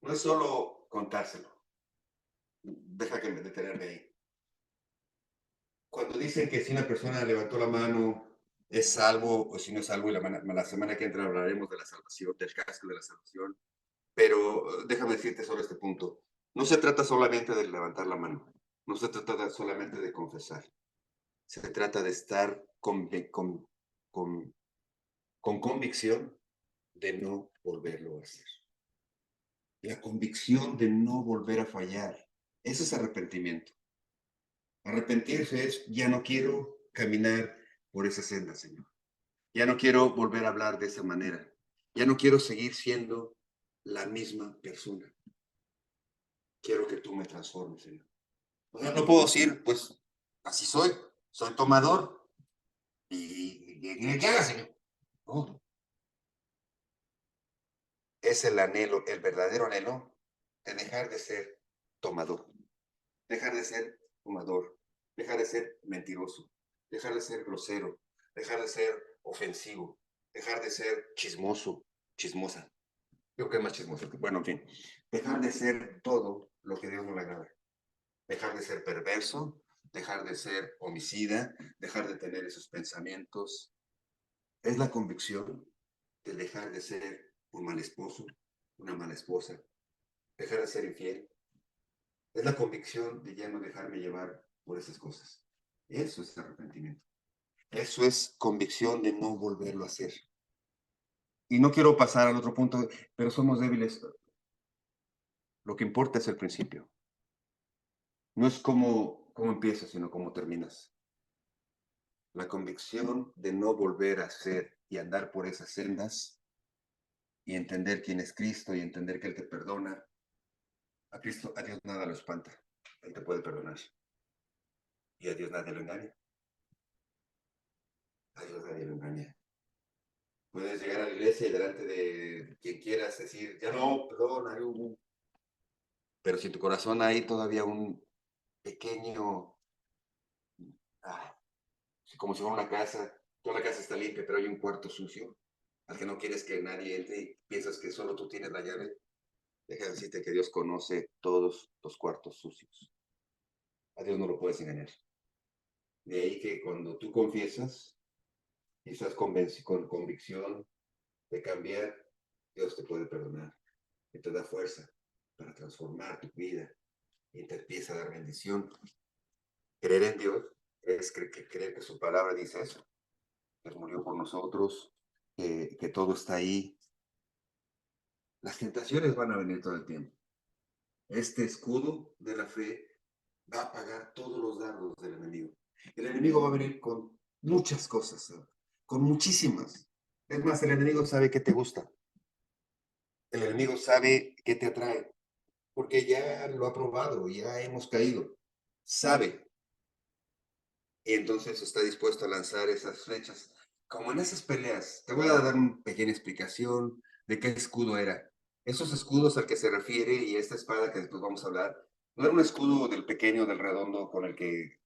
No es solo contárselo. Deja que me detenerme ahí. Cuando dicen que si una persona levantó la mano es salvo o si no es salvo, y la semana que entra hablaremos de la salvación, del casco de la salvación, pero déjame decirte sobre este punto. No se trata solamente de levantar la mano, no se trata solamente de confesar, se trata de estar con, con convicción de no volverlo a hacer. La convicción de no volver a fallar, ese es arrepentimiento. Arrepentirse es, ya no quiero caminar por esa senda, Señor. Ya no quiero volver a hablar de esa manera. Ya no quiero seguir siendo la misma persona. Quiero que tú me transformes, Señor. O sea, no puedo decir, pues, así soy tomador y ¿qué haga, Señor? No, es el anhelo, el verdadero anhelo de dejar de ser tomador, dejar de ser fumador, dejar de ser mentiroso, dejar de ser grosero, dejar de ser ofensivo, dejar de ser chismoso, chismosa. Creo que es más chismoso. Bueno, en fin, dejar de ser todo lo que Dios no le agrada. Dejar de ser perverso, dejar de ser homicida, dejar de tener esos pensamientos. Es la convicción de dejar de ser un mal esposo, una mala esposa, dejar de ser infiel. Es la convicción de ya no dejarme llevar por esas cosas. Eso es arrepentimiento. Eso es convicción de no volverlo a hacer. Y no quiero pasar al otro punto, pero somos débiles. Lo que importa es el principio. No es cómo empiezas, sino cómo terminas. La convicción de no volver a hacer y andar por esas sendas y entender quién es Cristo y entender que Él te perdona. A Cristo, a Dios nada lo espanta. Él te puede perdonar. Y a Dios nadie lo engaña. A Dios nadie lo engaña. Puedes llegar a la iglesia y delante de quien quieras decir, ya no, perdón, pero si en tu corazón hay todavía un pequeño, ah, como si fuera una casa, toda la casa está limpia, pero hay un cuarto sucio, al que no quieres que nadie entre y piensas que solo tú tienes la llave, deja de decirte que Dios conoce todos los cuartos sucios. A Dios no lo puedes engañar. De ahí que cuando tú confiesas y estás con convicción de cambiar, Dios te puede perdonar y te da fuerza para transformar tu vida y te empieza a dar bendición. Creer en Dios es creer que su palabra dice eso, que murió por nosotros, que todo está ahí. Las tentaciones van a venir todo el tiempo. Este escudo de la fe va a apagar todos los dardos del enemigo. El enemigo va a venir con muchas cosas, ¿sabes? Con muchísimas. Es más, el enemigo sabe que te gusta. El enemigo sabe qué te atrae, porque ya lo ha probado, ya hemos caído. Sabe, y entonces está dispuesto a lanzar esas flechas. Como en esas peleas, te voy a dar una pequeña explicación de qué escudo era. Esos escudos al que se refiere y esta espada que después vamos a hablar, no era un escudo del pequeño, del redondo con el que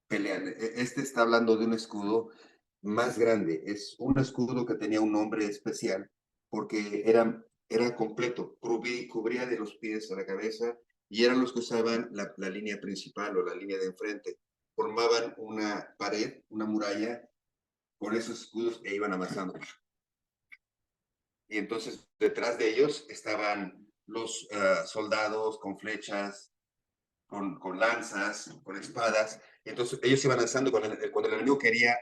pelean. Este está hablando de un escudo más grande. Es un escudo que tenía un nombre especial porque era completo, cubría de los pies a la cabeza y eran los que usaban la línea principal o la línea de enfrente. Formaban una pared, una muralla con esos escudos e iban avanzando. Y entonces detrás de ellos estaban los soldados con flechas, con lanzas, con espadas. Y entonces ellos iban lanzando cuando el enemigo quería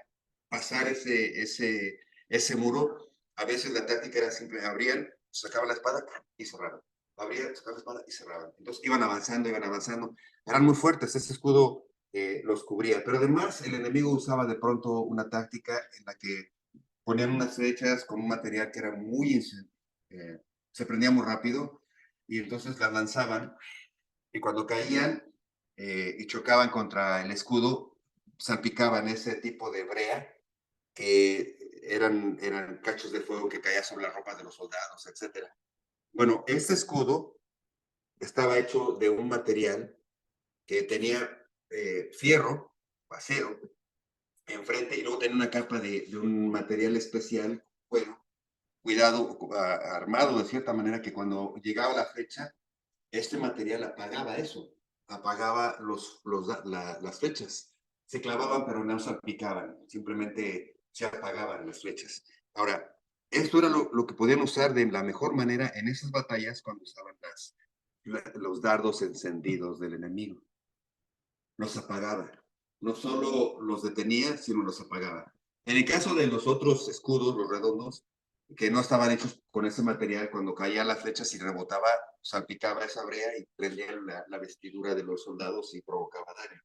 pasar ese muro. A veces la táctica era simple, abrían, sacaban la espada y cerraban. Abrían, sacaban la espada y cerraban. Entonces iban avanzando, iban avanzando. Eran muy fuertes, ese escudo los cubría. Pero además el enemigo usaba de pronto una táctica en la que ponían unas flechas con un material que era eh, se prendía muy rápido y entonces las lanzaban y cuando caían y chocaban contra el escudo, salpicaban ese tipo de brea que eran cachos de fuego que caían sobre las ropas de los soldados, etcétera. Bueno, este escudo estaba hecho de un material que tenía fierro, acero, enfrente y luego tenía una capa de un material especial, bueno, cuidado, armado de cierta manera que cuando llegaba la flecha, este material apagaba eso, apagaba las flechas. Se clavaban, pero no salpicaban, simplemente se apagaban las flechas. Ahora, esto era lo que podían usar de la mejor manera en esas batallas cuando usaban los dardos encendidos del enemigo. Los apagaba. No solo los detenía, sino los apagaba. En el caso de los otros escudos, los redondos, que no estaban hechos con ese material, cuando caía la flecha, si rebotaba, salpicaba esa brea y prendía la vestidura de los soldados y provocaba daño.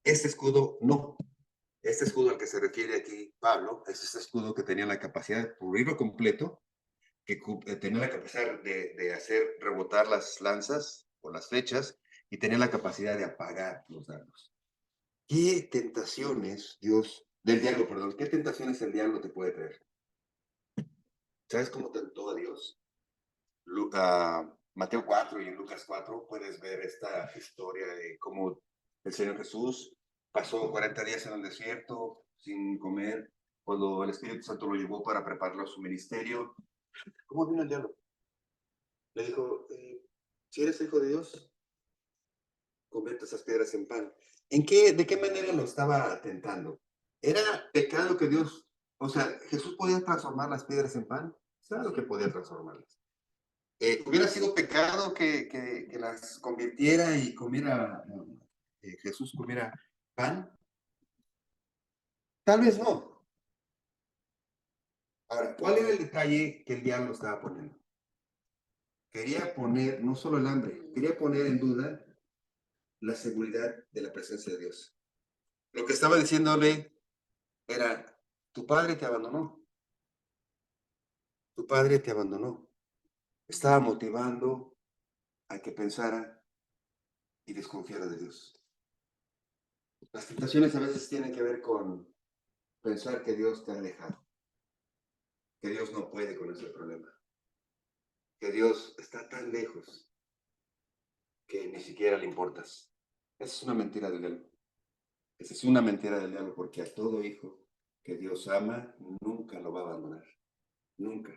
Este escudo no. Este escudo al que se refiere aquí Pablo es este escudo que tenía la capacidad de cubrirlo completo, que tenía la capacidad de hacer rebotar las lanzas o las flechas y tenía la capacidad de apagar los dardos. ¿Qué tentaciones del diablo, perdón, qué tentaciones el diablo te puede traer? ¿Sabes cómo tentó a Dios? Mateo 4 y en Lucas 4 puedes ver esta historia de cómo el Señor Jesús pasó 40 días en el desierto sin comer, cuando el Espíritu Santo lo llevó para prepararlo a su ministerio. ¿Cómo vino el diablo? Le dijo, si eres hijo de Dios, convierte esas piedras en pan. ¿De qué manera lo estaba tentando? ¿Era pecado que Dios, o sea, Jesús podía transformar las piedras en pan? Claro que podía transformarlas. ¿Hubiera sido pecado que las convirtiera y comiera, Jesús comiera pan? Tal vez no. Ahora, ¿cuál era el detalle que el diablo estaba poniendo? Quería poner no solo el hambre, quería poner en duda la seguridad de la presencia de Dios. Lo que estaba diciéndole era, tu padre te abandonó, tu padre te abandonó. Estaba motivando a que pensara y desconfiara de Dios. Las tentaciones a veces tienen que ver con pensar que Dios te ha alejado, que Dios no puede con ese problema, que Dios está tan lejos que ni siquiera le importas. Esa es una mentira del diablo. Esa es una mentira del diablo porque a todo hijo que Dios ama nunca lo va a abandonar. Nunca.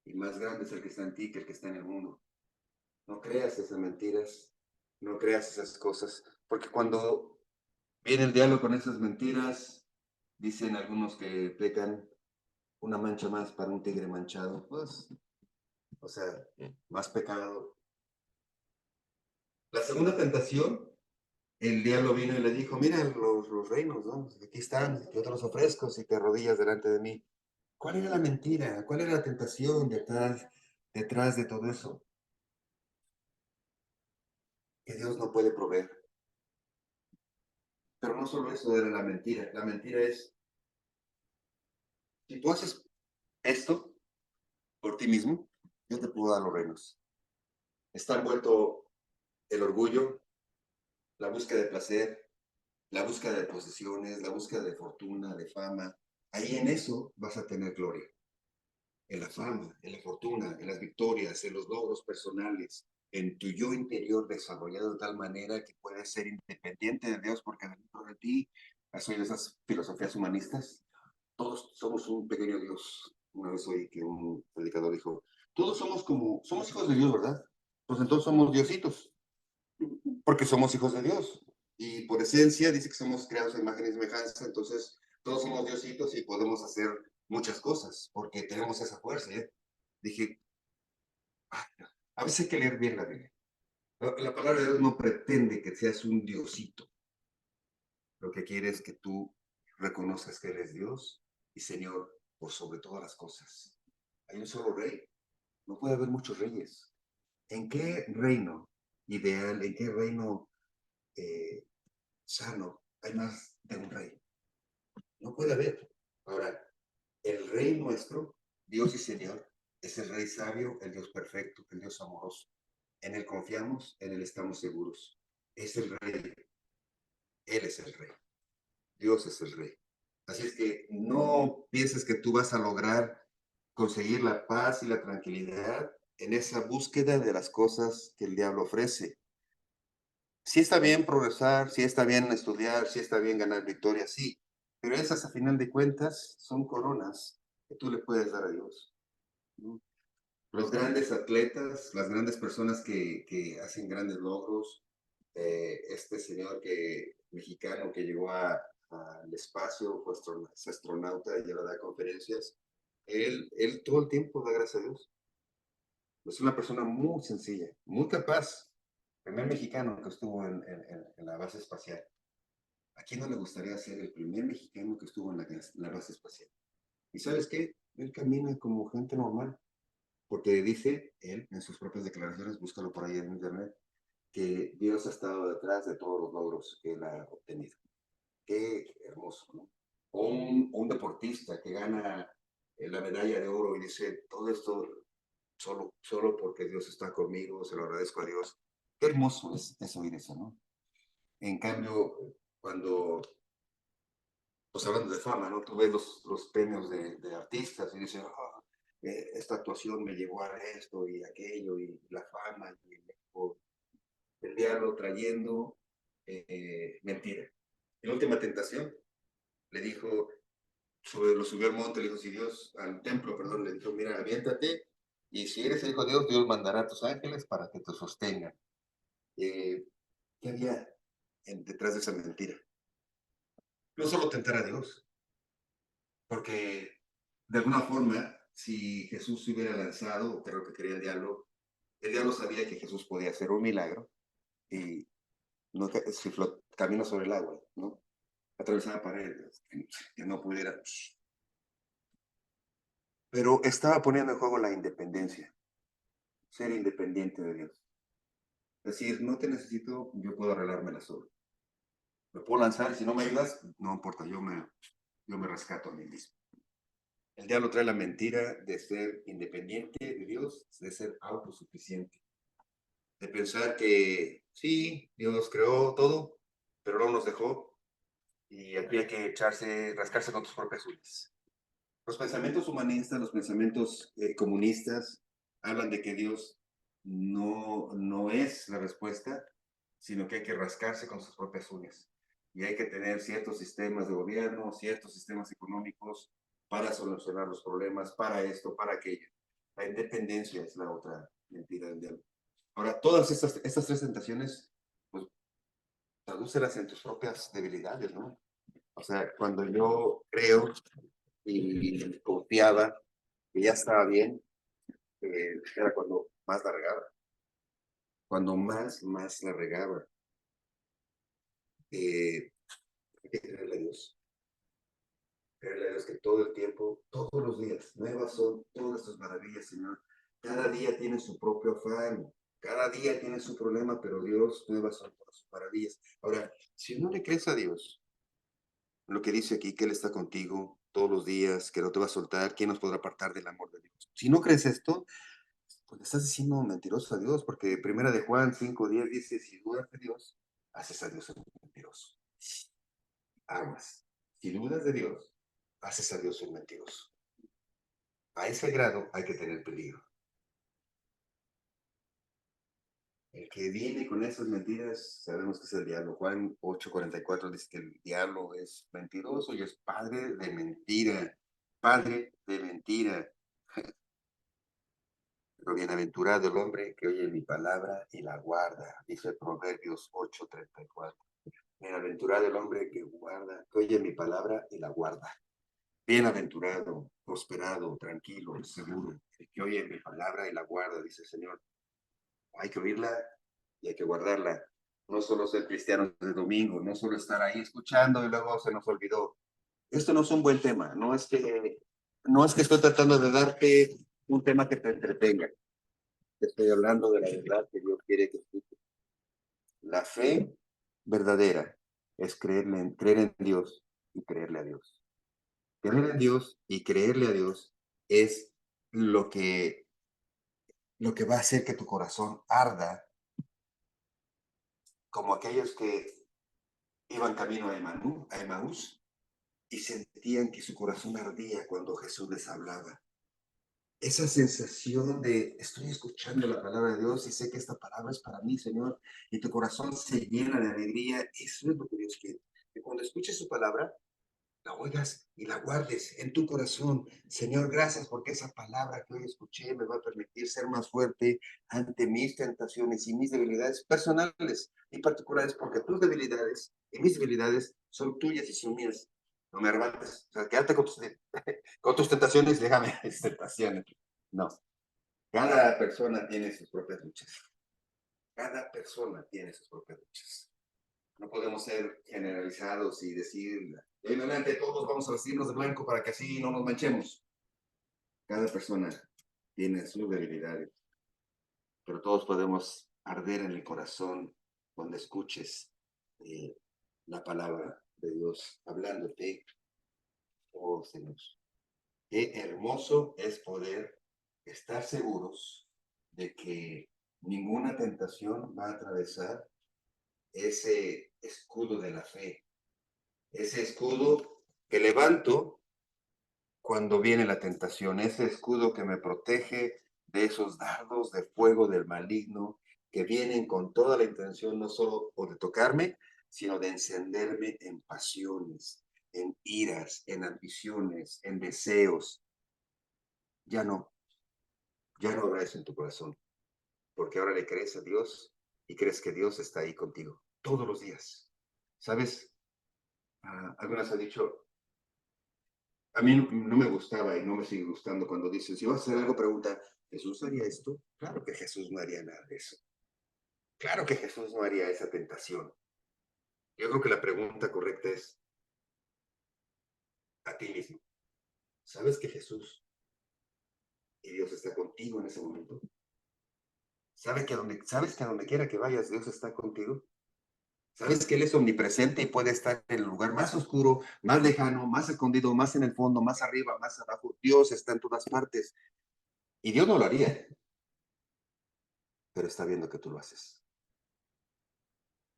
Y más grande es el que está en ti que el que está en el mundo. No creas esas mentiras, no creas esas cosas, porque cuando viene el diablo con esas mentiras, dicen algunos que pecan una mancha más para un tigre manchado, pues, o sea, más pecado. La segunda tentación, el diablo vino y le dijo, mira los reinos, ¿no? Aquí están, yo te los ofrezco si te arrodillas delante de mí. ¿Cuál era la mentira? ¿Cuál era la tentación detrás de todo eso? Que Dios no puede proveer. Pero no solo eso era la mentira es, si tú haces esto por ti mismo, yo te puedo dar los reinos. Está envuelto el orgullo, la búsqueda de placer, la búsqueda de posesiones, la búsqueda de fortuna, de fama. Ahí en eso vas a tener gloria. En la fama, en la fortuna, en las victorias, en los logros personales, en tu yo interior desarrollado de tal manera que puedes ser independiente de Dios, porque dentro de ti, has oído esas filosofías humanistas, todos somos un pequeño Dios. Una vez oí que un predicador dijo, todos somos hijos de Dios, ¿verdad? Pues entonces somos diositos, porque somos hijos de Dios. Y por esencia dice que somos creados a imagen y semejanza, entonces todos somos diositos y podemos hacer muchas cosas, porque tenemos esa fuerza, ¿eh? Dije, "Ah, a veces hay que leer bien la Biblia. La palabra de Dios no pretende que seas un diosito. Lo que quiere es que tú reconozcas que eres Dios y Señor por sobre todas las cosas. Hay un solo rey. No puede haber muchos reyes. ¿En qué reino ideal, en qué reino eh, sano hay más de un rey? No puede haber. Ahora, el rey nuestro, Dios y Señor, es el rey sabio, el Dios perfecto, el Dios amoroso. En él confiamos, en él estamos seguros. Es el rey. Él es el rey. Dios es el rey. Así es que no pienses que tú vas a lograr conseguir la paz y la tranquilidad en esa búsqueda de las cosas que el diablo ofrece. Sí está bien progresar, sí está bien estudiar, sí está bien ganar victorias, sí, pero esas a final de cuentas son coronas que tú le puedes dar a Dios, ¿no? Los grandes atletas, las grandes personas que hacen grandes logros, este señor mexicano que llegó al espacio, fue astronauta y ahora da conferencias, él todo el tiempo da gracias a Dios. Es una persona muy sencilla, muy capaz. Primer mexicano que estuvo en la base espacial. ¿A quién no le gustaría ser el primer mexicano que estuvo en la base espacial? ¿Y sabes qué? Él camina como gente normal, porque dice él en sus propias declaraciones, búscalo por ahí en internet, que Dios ha estado detrás de todos los logros que él ha obtenido. Qué hermoso, ¿no? O un deportista que gana la medalla de oro y dice, todo esto solo porque Dios está conmigo, se lo agradezco a Dios. Qué hermoso es oír eso, ¿no? En cambio, cuando, pues hablando de fama, ¿no? Tú ves los premios de artistas y dices, oh, esta actuación me llevó a esto y aquello, y la fama, y el diablo trayendo mentira. En la última tentación, le dijo, lo subió al monte, le dijo, si Dios, al templo, perdón, le dijo, mira, aviéntate, y si eres el hijo de Dios, Dios mandará a tus ángeles para que te sostengan. ¿Qué había detrás de esa mentira? No solo tentar a Dios, porque de alguna forma, si Jesús se hubiera lanzado, que era lo que quería el diablo sabía que Jesús podía hacer un milagro y no, si camina sobre el agua, ¿no? Atravesaba paredes, que no pudiera. Pero estaba poniendo en juego la independencia, ser independiente de Dios. Es decir, no te necesito, yo puedo arreglármela solo. Me puedo lanzar y si no me ayudas, no importa, yo me rescato a mí mismo. El diablo trae la mentira de ser independiente de Dios, de ser autosuficiente, de pensar que sí, Dios creó todo, pero no nos dejó y aquí hay que rascarse con tus propias uñas. Los pensamientos humanistas, los pensamientos comunistas hablan de que Dios no es la respuesta, sino que hay que rascarse con sus propias uñas. Y hay que tener ciertos sistemas de gobierno, ciertos sistemas económicos para solucionar los problemas, para esto, para aquello. La independencia es la otra mentira del diablo. Ahora, todas estas tres tentaciones, pues, tradúcelas en tus propias debilidades, ¿no? O sea, cuando yo creo y confiaba que ya estaba bien, era cuando más la regaba. Cuando más la regaba. Hay que creerle a Dios. Creerle a Dios que todo el tiempo, todos los días, nuevas son todas tus maravillas, Señor. Cada día tiene su propio afán. Cada día tiene su problema, pero Dios, nuevas son todas sus maravillas. Ahora, si no le crees a Dios, lo que dice aquí, que Él está contigo todos los días, que no te va a soltar, ¿quién nos podrá apartar del amor de Dios? Si no crees esto, pues le estás diciendo mentiroso a Dios, porque primera de Juan 5:10 dice, si dudas de Dios, haces a Dios un mentiroso. Aguas. Si dudas de Dios, haces a Dios un mentiroso. A ese grado hay que tener peligro. El que viene con esas mentiras, sabemos que es el diablo. Juan 8:44 dice que el diablo es mentiroso y es padre de mentira. Padre de mentira. Pero bienaventurado el hombre que oye mi palabra y la guarda, dice Proverbios 8:34. Bienaventurado el hombre que guarda, que oye mi palabra y la guarda. Bienaventurado, prosperado, tranquilo, seguro, el que oye mi palabra y la guarda, dice el Señor. Hay que oírla y hay que guardarla. No solo ser cristianos de domingo, no solo estar ahí escuchando y luego se nos olvidó. Esto no es un buen tema, no es que estoy tratando de darte un tema que te entretenga. Te estoy hablando de la verdad que Dios quiere que escuches. La fe verdadera es creer en Dios y creerle a Dios. Creer en Dios y creerle a Dios es lo que va a hacer que tu corazón arda como aquellos que iban camino a Emaús y sentían que su corazón ardía cuando Jesús les hablaba. Esa sensación de estoy escuchando la palabra de Dios y sé que esta palabra es para mí, Señor, y tu corazón se llena de alegría, eso es lo que Dios quiere. Que cuando escuches su palabra, la oigas y la guardes en tu corazón. Señor, gracias porque esa palabra que hoy escuché me va a permitir ser más fuerte ante mis tentaciones y mis debilidades personales y particulares, porque tus debilidades y mis debilidades son tuyas y son mías. No me arrebates, o sea, quédate con tus tentaciones, déjame mis tentaciones. No, cada persona tiene sus propias luchas. Cada persona tiene sus propias luchas. No podemos ser generalizados y decir, en adelante todos vamos a vestirnos de blanco para que así no nos manchemos. Cada persona tiene sus debilidades, pero todos podemos arder en el corazón cuando escuches eh, la palabra de Dios hablándote. Oh Señor, qué hermoso es poder estar seguros de que ninguna tentación va a atravesar ese escudo de la fe, ese escudo que levanto cuando viene la tentación, ese escudo que me protege de esos dardos de fuego del maligno que vienen con toda la intención no solo de tocarme, sino de encenderme en pasiones, en iras, en ambiciones, en deseos. Ya no, ya no habrá eso en tu corazón, porque ahora le crees a Dios y crees que Dios está ahí contigo todos los días. ¿Sabes? Algunas han dicho, a mí no me gustaba y no me sigue gustando cuando dicen, si vas a hacer algo, pregunta, ¿Jesús haría esto? Claro que Jesús no haría nada de eso. Claro que Jesús no haría esa tentación. Yo creo que la pregunta correcta es a ti mismo. ¿Sabes que Jesús y Dios está contigo en ese momento? ¿Sabes que a donde quiera que vayas, Dios está contigo? ¿Sabes que Él es omnipresente y puede estar en el lugar más oscuro, más lejano, más escondido, más en el fondo, más arriba, más abajo? Dios está en todas partes. Y Dios no lo haría, pero está viendo que tú lo haces.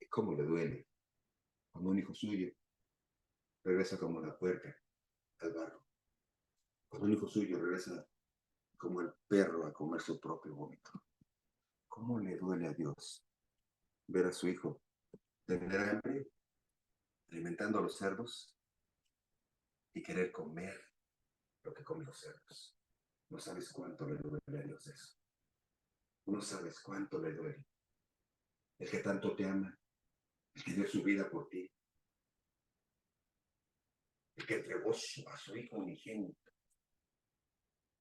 ¿Y cómo le duele cuando un hijo suyo regresa como la puerca al barro? Cuando un hijo suyo regresa como el perro a comer su propio vómito. ¿Cómo le duele a Dios ver a su hijo tener hambre, alimentando a los cerdos y querer comer lo que comen los cerdos? No sabes cuánto le duele a Dios eso. No sabes cuánto le duele. El que tanto te ama, el que dio su vida por ti, el que entregó a su hijo unigénito,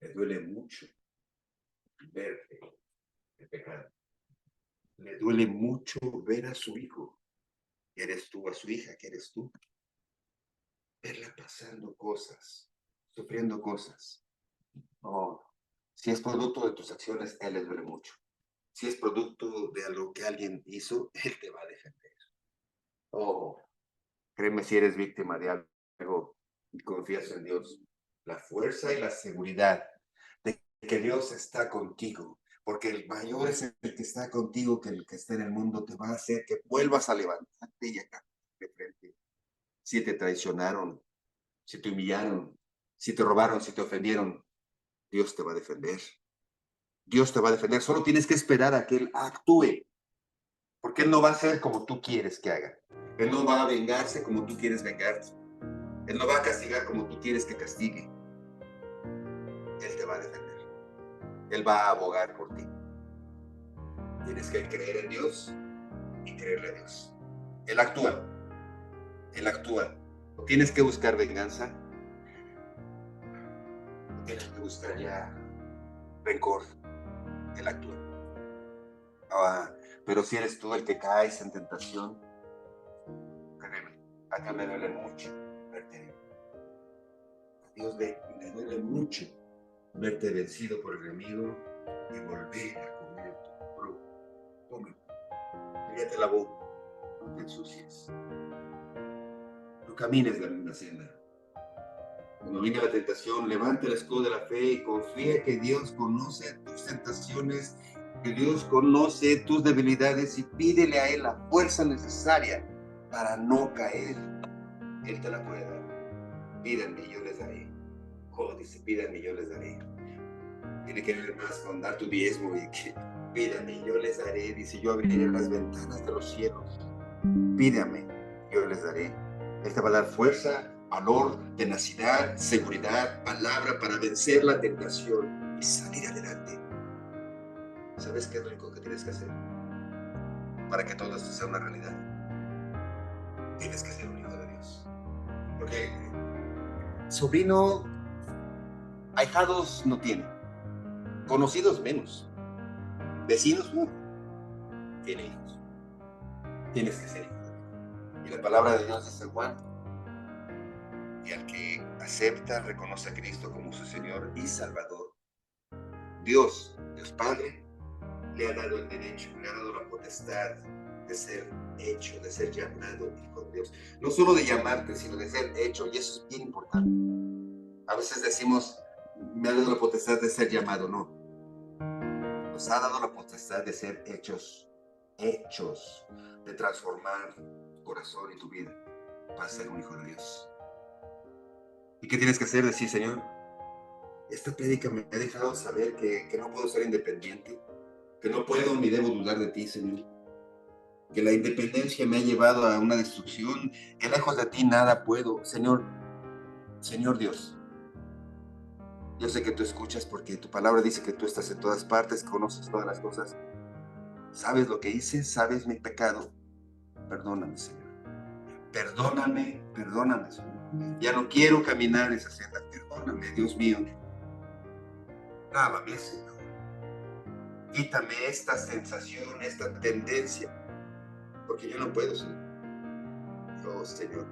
le duele mucho verte de pecado. Le duele mucho ver a su hijo, que eres tú, a su hija, que eres tú, verla pasando cosas, sufriendo cosas. Oh, si es producto de tus acciones, a él le duele mucho. Si es producto de algo que alguien hizo, él te va a defender. Oh, créeme si eres víctima de algo y confías en Dios, la fuerza y la seguridad de que Dios está contigo porque el mayor es el que está contigo que el que está en el mundo. Te va a hacer que vuelvas a levantarte y acá de frente. Si te traicionaron, si te humillaron, si te robaron, si te ofendieron, Dios te va a defender. Dios te va a defender. Solo tienes que esperar a que Él actúe, porque Él no va a hacer como tú quieres que haga. Él no va a vengarse como tú quieres vengarte. Él no va a castigar como tú quieres que castigue. Él te va a defender. Él va a abogar por ti. Tienes que creer en Dios y creerle a Dios. Él actúa. Él actúa. No tienes que buscar venganza. No tienes que buscar ya rencor. Él actúa. Pero si eres tú el que caes en tentación, créeme, acá me duele mucho verte. A Dios le duele mucho verte vencido por el enemigo y volver a comer tu fruto. Toma, cállate la boca, no te ensucies. No camines la misma senda. Cuando venga la tentación, levanta el escudo de la fe y confía que Dios conoce tus tentaciones, que Dios conoce tus debilidades y pídele a Él la fuerza necesaria para no caer. Él te la puede dar. Pídanme y yo les daré. Oh, dice, pídanme y yo les daré. Tiene que ver más con dar tu diezmo y que pídanme y yo les daré. Dice, yo abriré las ventanas de los cielos. Pídame, yo les daré. Él te va a dar fuerza, valor, tenacidad, seguridad, palabra para vencer la tentación y salir adelante. ¿Sabes qué es lo único que tienes que hacer para que todo esto sea una realidad? Tienes que ser un hijo de Dios. Porque sobrino, ahijados no tiene, conocidos menos, vecinos no, tiene hijos. Tienes que ser hijo de Dios. Y la palabra de Dios dice, Juan, y al que acepta, reconoce a Cristo como su Señor y Salvador. Dios Padre, le ha dado el derecho, le ha dado la potestad de ser hecho, de ser llamado hijo de Dios. No solo de llamarte, sino de ser hecho, y eso es bien importante. A veces decimos, me ha dado la potestad de ser llamado, no. Nos ha dado la potestad de ser hechos, de transformar tu corazón y tu vida para ser un hijo de Dios. ¿Y qué tienes que hacer? Decir, Señor, esta prédica me ha dejado saber que no puedo ser independiente, que no puedo ni debo dudar de ti, Señor. Que la independencia me ha llevado a una destrucción, que lejos de ti nada puedo. Señor Dios, yo sé que tú escuchas porque tu palabra dice que tú estás en todas partes, conoces todas las cosas. Sabes lo que hice, sabes mi pecado. Perdóname, Señor. Perdóname, Señor. Ya no quiero caminar esa senda. Perdóname, Dios mío. Lávame, Señor. Quítame esta sensación, esta tendencia, porque yo no puedo, Señor. Oh, Señor.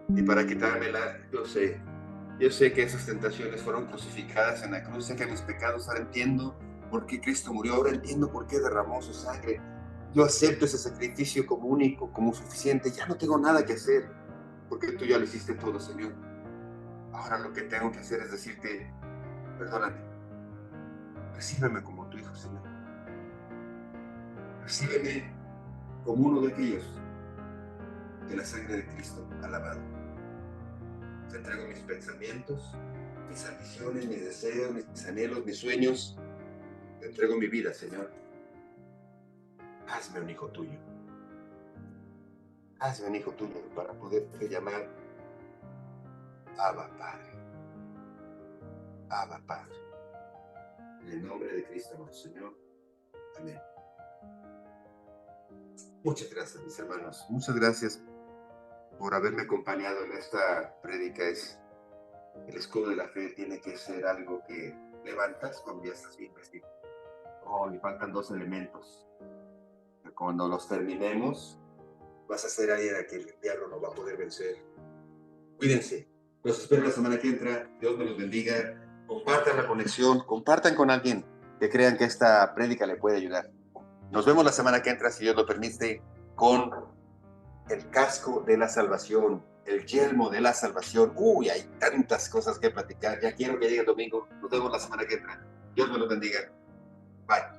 Y para quitármela, yo sé que esas tentaciones fueron crucificadas en la cruz, sé que mis pecados, ahora entiendo por qué Cristo murió, ahora entiendo por qué derramó su sangre. Yo acepto ese sacrificio como único, como suficiente, ya no tengo nada que hacer, porque tú ya lo hiciste todo, Señor. Ahora lo que tengo que hacer es decirte, perdóname, recíbeme como tu hijo, Señor. Recíbeme como uno de aquellos que la sangre de Cristo ha lavado. Te entrego mis pensamientos, mis ambiciones, mis deseos, mis anhelos, mis sueños. Te entrego mi vida, Señor. Hazme un hijo tuyo. Hazme un hijo tuyo para poderte llamar Abba Padre. Abba Padre. En el nombre de Cristo nuestro Señor. Amén. Muchas gracias, mis hermanos. Muchas gracias por haberme acompañado en esta prédica. El escudo de la fe tiene que ser algo que levantas cuando ya estás bien vestido. Oh, le faltan dos elementos. Cuando los terminemos, vas a ser alguien a quien el diablo no va a poder vencer. Cuídense. Los espero la semana que entra. Dios me los bendiga. Compartan la conexión. Compartan con alguien que crean que esta prédica le puede ayudar. Nos vemos la semana que entra, si Dios lo permite, con el casco de la salvación, el yelmo de la salvación. Uy, hay tantas cosas que platicar. Ya quiero que llegue el domingo. Nos vemos la semana que entra. Dios me los bendiga. Bye.